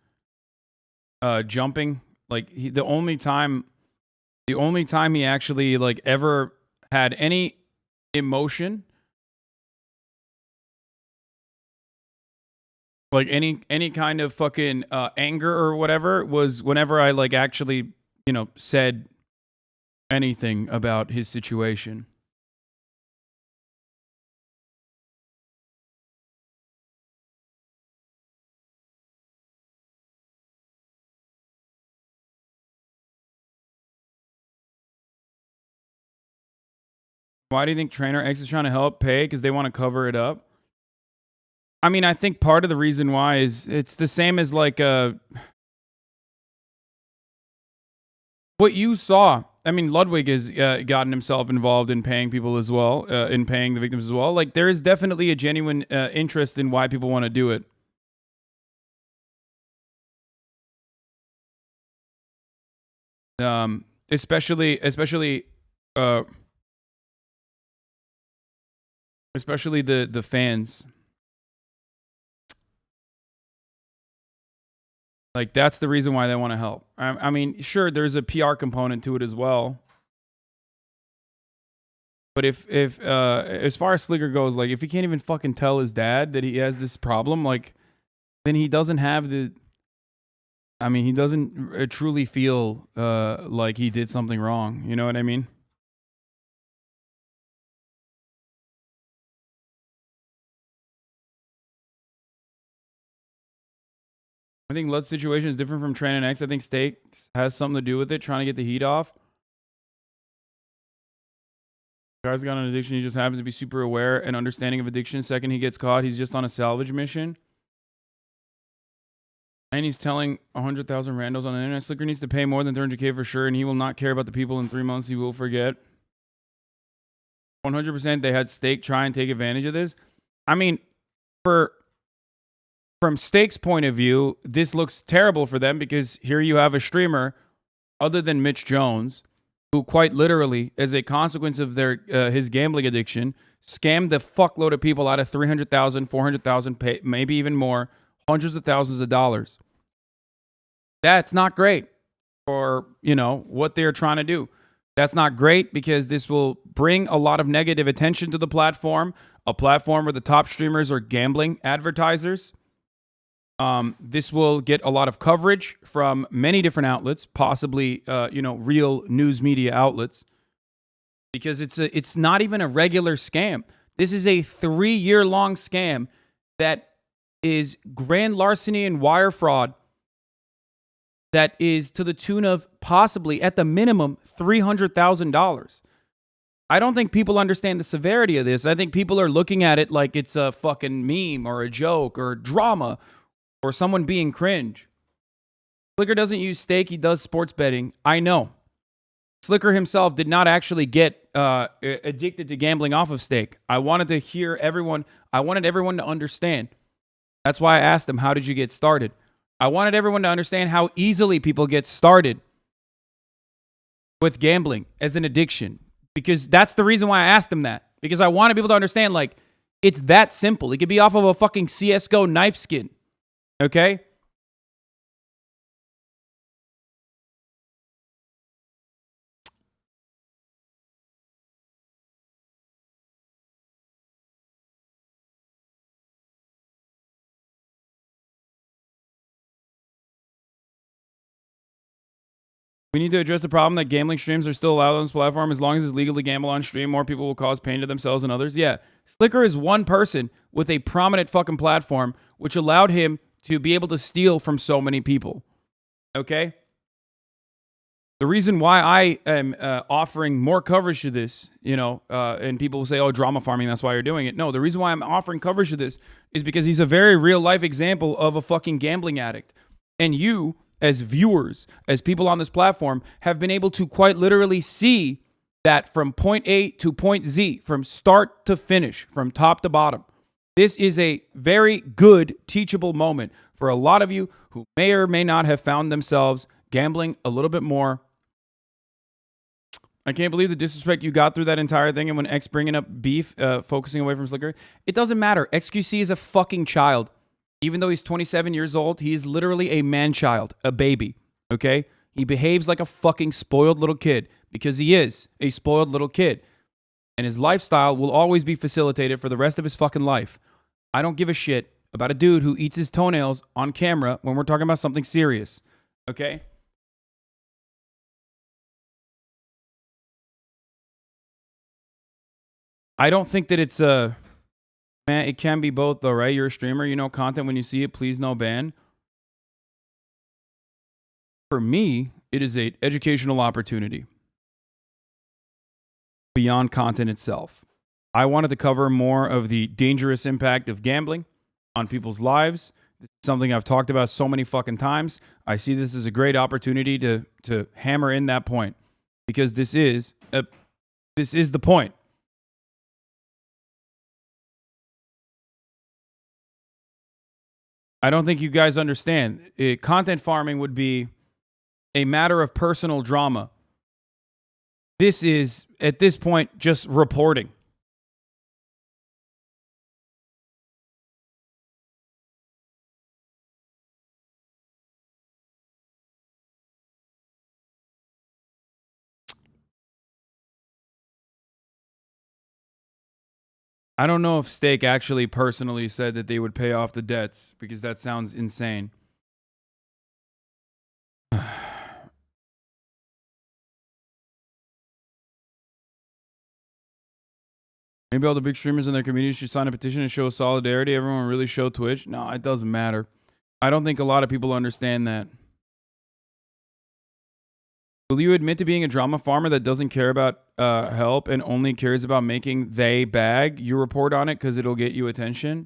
jumping. Like, the only time he actually, like, ever had any emotion, like any kind of fucking anger or whatever, was whenever I, like, actually, said anything about his situation. Why do you think Trainer X is trying to help pay? Because they want to cover it up. I mean, I think part of the reason why is it's the same as, like, what you saw. I mean, Ludwig has gotten himself involved in paying people as well, in paying the victims as well. Like, there is definitely a genuine interest in why people want to do it. Especially the fans. Like, that's the reason why they want to help. I mean, sure, there's a PR component to it as well. But if as far as Sliker goes, like, if he can't even fucking tell his dad that he has this problem, like, then he doesn't have the. I mean, he doesn't truly feel like he did something wrong. You know what I mean? I think Lud's situation is different from Tran and X. I think Stakes has something to do with it, trying to get the heat off. Guy's got an addiction. He just happens to be super aware and understanding of addiction. Second he gets caught, he's just on a salvage mission. And he's telling 100,000 randos on the internet. Sliker needs to pay more than 300K for sure, and he will not care about the people in 3 months. He will forget. 100% they had Stake try and take advantage of this. I mean, from Stake's point of view, this looks terrible for them because here you have a streamer other than Mitch Jones who quite literally, as a consequence of his gambling addiction, scammed the fuckload of people out of 300,000, 400,000, maybe even more, hundreds of thousands of dollars. That's not great for, what they're trying to do. That's not great because this will bring a lot of negative attention to the platform, a platform where the top streamers are gambling advertisers. This will get a lot of coverage from many different outlets, possibly, real news media outlets, because it's not even a regular scam. This is a 3-year-long scam that is grand larceny and wire fraud that is to the tune of possibly, at the minimum, $300,000. I don't think people understand the severity of this. I think people are looking at it like it's a fucking meme or a joke or drama or someone being cringe. Sliker doesn't use Stake. He does sports betting. I know. Sliker himself did not actually get addicted to gambling off of Stake. I wanted everyone to understand. That's why I asked him, how did you get started? I wanted everyone to understand how easily people get started with gambling as an addiction. Because that's the reason why I asked him that. Because I wanted people to understand, like, it's that simple. It could be off of a fucking CSGO knife skin. Okay? We need to address the problem that gambling streams are still allowed on this platform. As long as it's legal to gamble on stream, more people will cause pain to themselves and others. Yeah, Sliker is one person with a prominent fucking platform, which allowed him to be able to steal from so many people. Okay? The reason why I am offering more coverage to this, and people will say, oh, drama farming, that's why you're doing it. No, the reason why I'm offering coverage to this is because he's a very real life example of a fucking gambling addict. And you, as viewers, as people on this platform, have been able to quite literally see that from point A to point Z, from start to finish, from top to bottom. This is a very good teachable moment for a lot of you who may or may not have found themselves gambling a little bit more. I can't believe the disrespect you got through that entire thing, and when X bringing up beef, focusing away from Sliker. It doesn't matter. XQC is a fucking child. Even though he's 27 years old, he is literally a man-child, a baby, okay? He behaves like a fucking spoiled little kid because he is a spoiled little kid. And his lifestyle will always be facilitated for the rest of his fucking life. I don't give a shit about a dude who eats his toenails on camera when we're talking about something serious, okay? I don't think that it's a... Man, it can be both though, right? You're a streamer, content when you see it, please no ban. For me, it is an educational opportunity beyond content itself. I wanted to cover more of the dangerous impact of gambling on people's lives. This is something I've talked about so many fucking times. I see this as a great opportunity to hammer in that point because this is the point. I don't think you guys understand. Content farming would be a matter of personal drama. This is, at this point, just reporting. I don't know if Stake actually personally said that they would pay off the debts because that sounds insane. Maybe all the big streamers in their communities should sign a petition and show solidarity. Everyone really show Twitch. No, it doesn't matter. I don't think a lot of people understand that. Will you admit to being a drama farmer that doesn't care about help and only cares about making they bag? You report on it because it'll get you attention.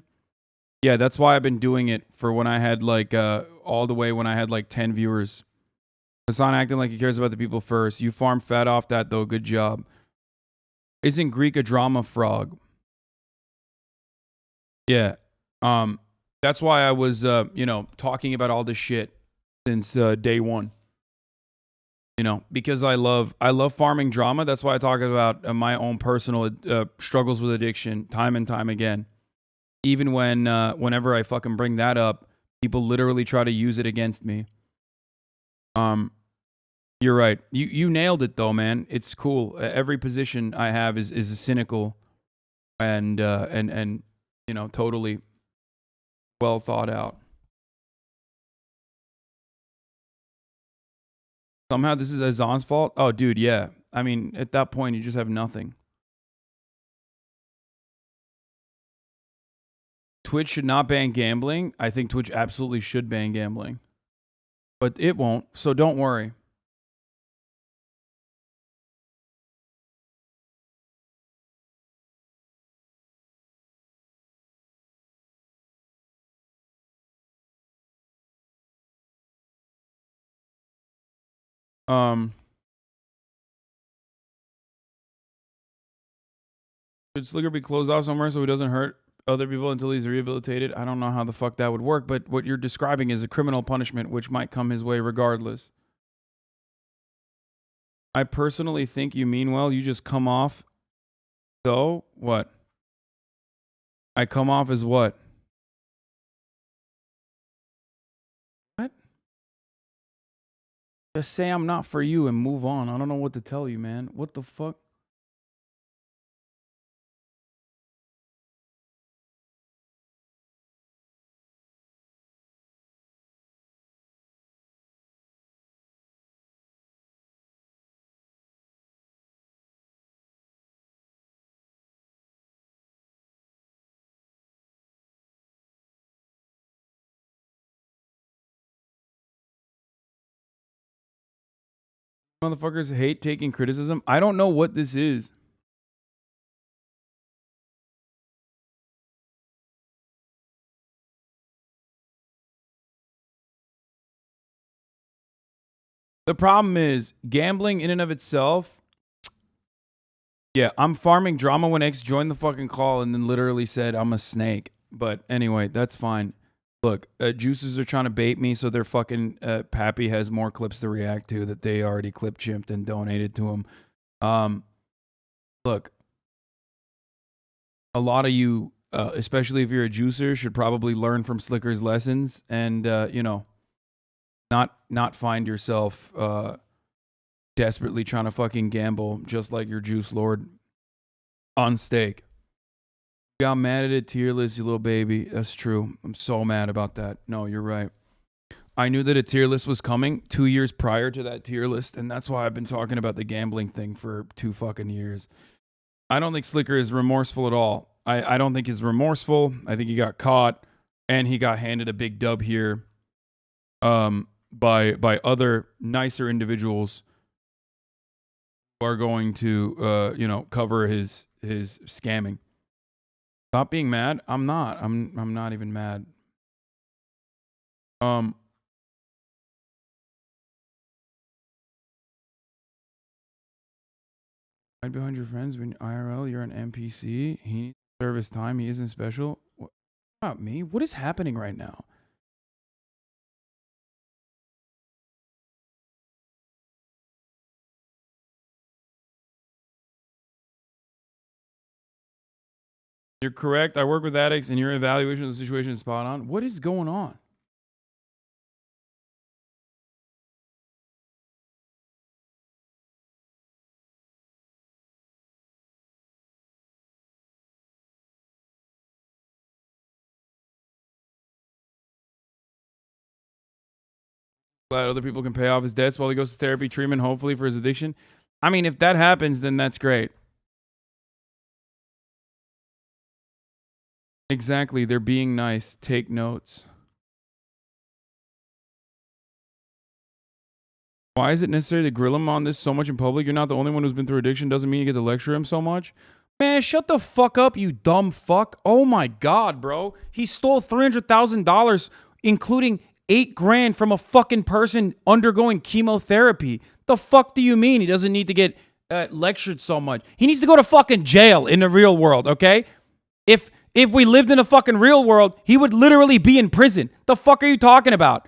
Yeah, that's why I've been doing it for when I had like all the way when I had like 10 viewers. Hasan acting like he cares about the people first. You farm fat off that though. Good job. Isn't Greek a drama frog? Yeah. That's why I was you know, talking about all this shit since day one. You know, because I love farming drama. That's why I talk about my own personal struggles with addiction time and time again. Even when whenever I fucking bring that up, people literally try to use it against me. You're right. You nailed it though, man. It's cool. Every position I have is a cynical and you know, totally well thought out. Somehow this is Azan's fault? Oh, dude, yeah. I mean, at that point, you just have nothing. Twitch should not ban gambling. I think Twitch absolutely should ban gambling. But it won't, so don't worry. Should Sliker be closed off somewhere so he doesn't hurt other people until he's rehabilitated? I don't know how the fuck that would work, but what you're describing is a criminal punishment which might come his way regardless. I personally think you mean well. You just come off. So, what? I come off as what? What? Just say I'm not for you and move on. I don't know what to tell you, man. What the fuck? Motherfuckers hate taking criticism. I don't know what this is. The problem is gambling in and of itself. Yeah, I'm farming drama when X joined the fucking call and then literally said I'm a snake. But anyway, that's fine. Look, juicers are trying to bait me so their fucking Pappy has more clips to react to that they already clip chimped and donated to him. Look, a lot of you, especially if you're a juicer, should probably learn from Sliker's lessons and you know, not find yourself desperately trying to fucking gamble just like your juice lord on stake. Got mad at a tier list, you little baby. That's true. I'm so mad about that. No, you're right. I knew that a tier list was coming 2 years prior to that tier list, and that's why I've been talking about the gambling thing for 2 fucking years. I don't think Sliker is remorseful at all. I don't think he's remorseful. I think he got caught, and he got handed a big dub here by other nicer individuals who are going to you know, cover his scamming. Stop being mad. I'm not. I'm not even mad. I'd be behind your friends when IRL you're an NPC. He needs to serve his time. He isn't special. What about me? What is happening right now? You're correct. I work with addicts, and your evaluation of the situation is spot on. What is going on? Glad other people can pay off his debts while he goes to therapy treatment, hopefully for his addiction. I mean, if that happens, then that's great. Exactly. They're being nice. Take notes. Why is it necessary to grill him on this so much in public? You're not the only one who's been through addiction. Doesn't mean you get to lecture him so much. Man, shut the fuck up, you dumb fuck. Oh my God, bro. He stole $300,000, including $8,000 from a fucking person undergoing chemotherapy. The fuck do you mean he doesn't need to get lectured so much? He needs to go to fucking jail in the real world, okay? If we lived in a fucking real world, he would literally be in prison. The fuck are you talking about?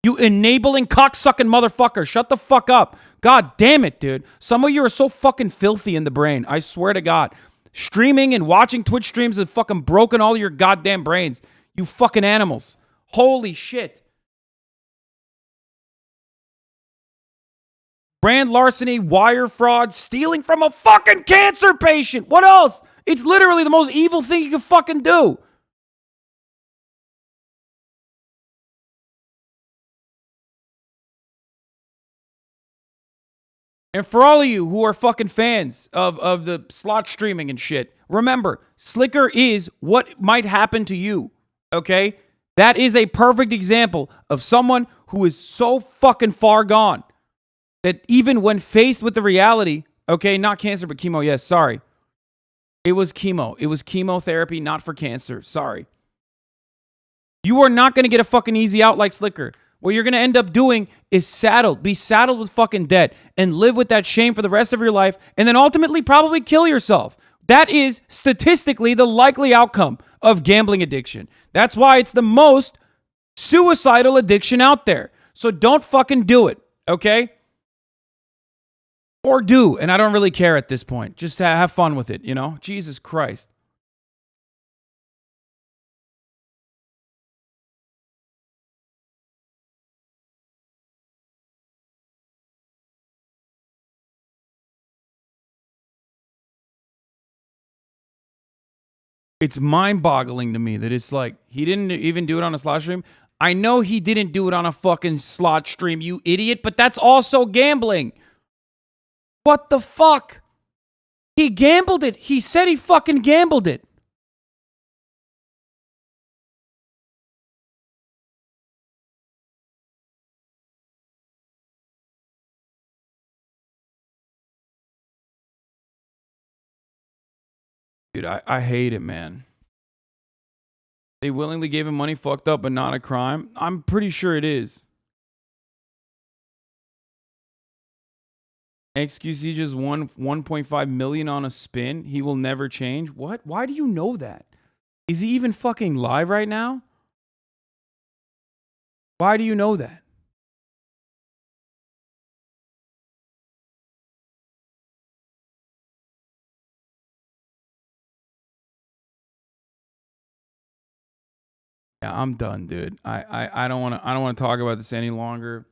You enabling cocksucking motherfucker. Shut the fuck up. God damn it, dude. Some of you are so fucking filthy in the brain. I swear to God. Streaming and watching Twitch streams have fucking broken all your goddamn brains. You fucking animals. Holy shit. Brand larceny, wire fraud, stealing from a fucking cancer patient. What else? It's literally the most evil thing you can fucking do. And for all of you who are fucking fans of the slot streaming and shit, remember, Sliker is what might happen to you, okay? That is a perfect example of someone who is so fucking far gone that even when faced with the reality, okay, not cancer, but chemo, yes, sorry. It was chemo. It was chemotherapy, not for cancer, sorry. You are not going to get a fucking easy out like Sliker. What you're going to end up doing is be saddled with fucking debt and live with that shame for the rest of your life and then ultimately probably kill yourself. That is statistically the likely outcome of gambling addiction. That's why it's the most suicidal addiction out there. So don't fucking do it, okay? Or do, and I don't really care at this point. Just have fun with it, you know? Jesus Christ. It's mind-boggling to me that it's like, he didn't even do it on a slot stream. I know he didn't do it on a fucking slot stream, you idiot, but that's also gambling. What the fuck? He gambled it. He said he fucking gambled it. Dude, I hate it, man. They willingly gave him money, fucked up, but not a crime. I'm pretty sure it is. XQC just won 1.5 million on a spin. He will never change. What? Why do you know that? Is he even fucking live right now? Why do you know that? Yeah, I'm done, dude. I don't want to talk about this any longer.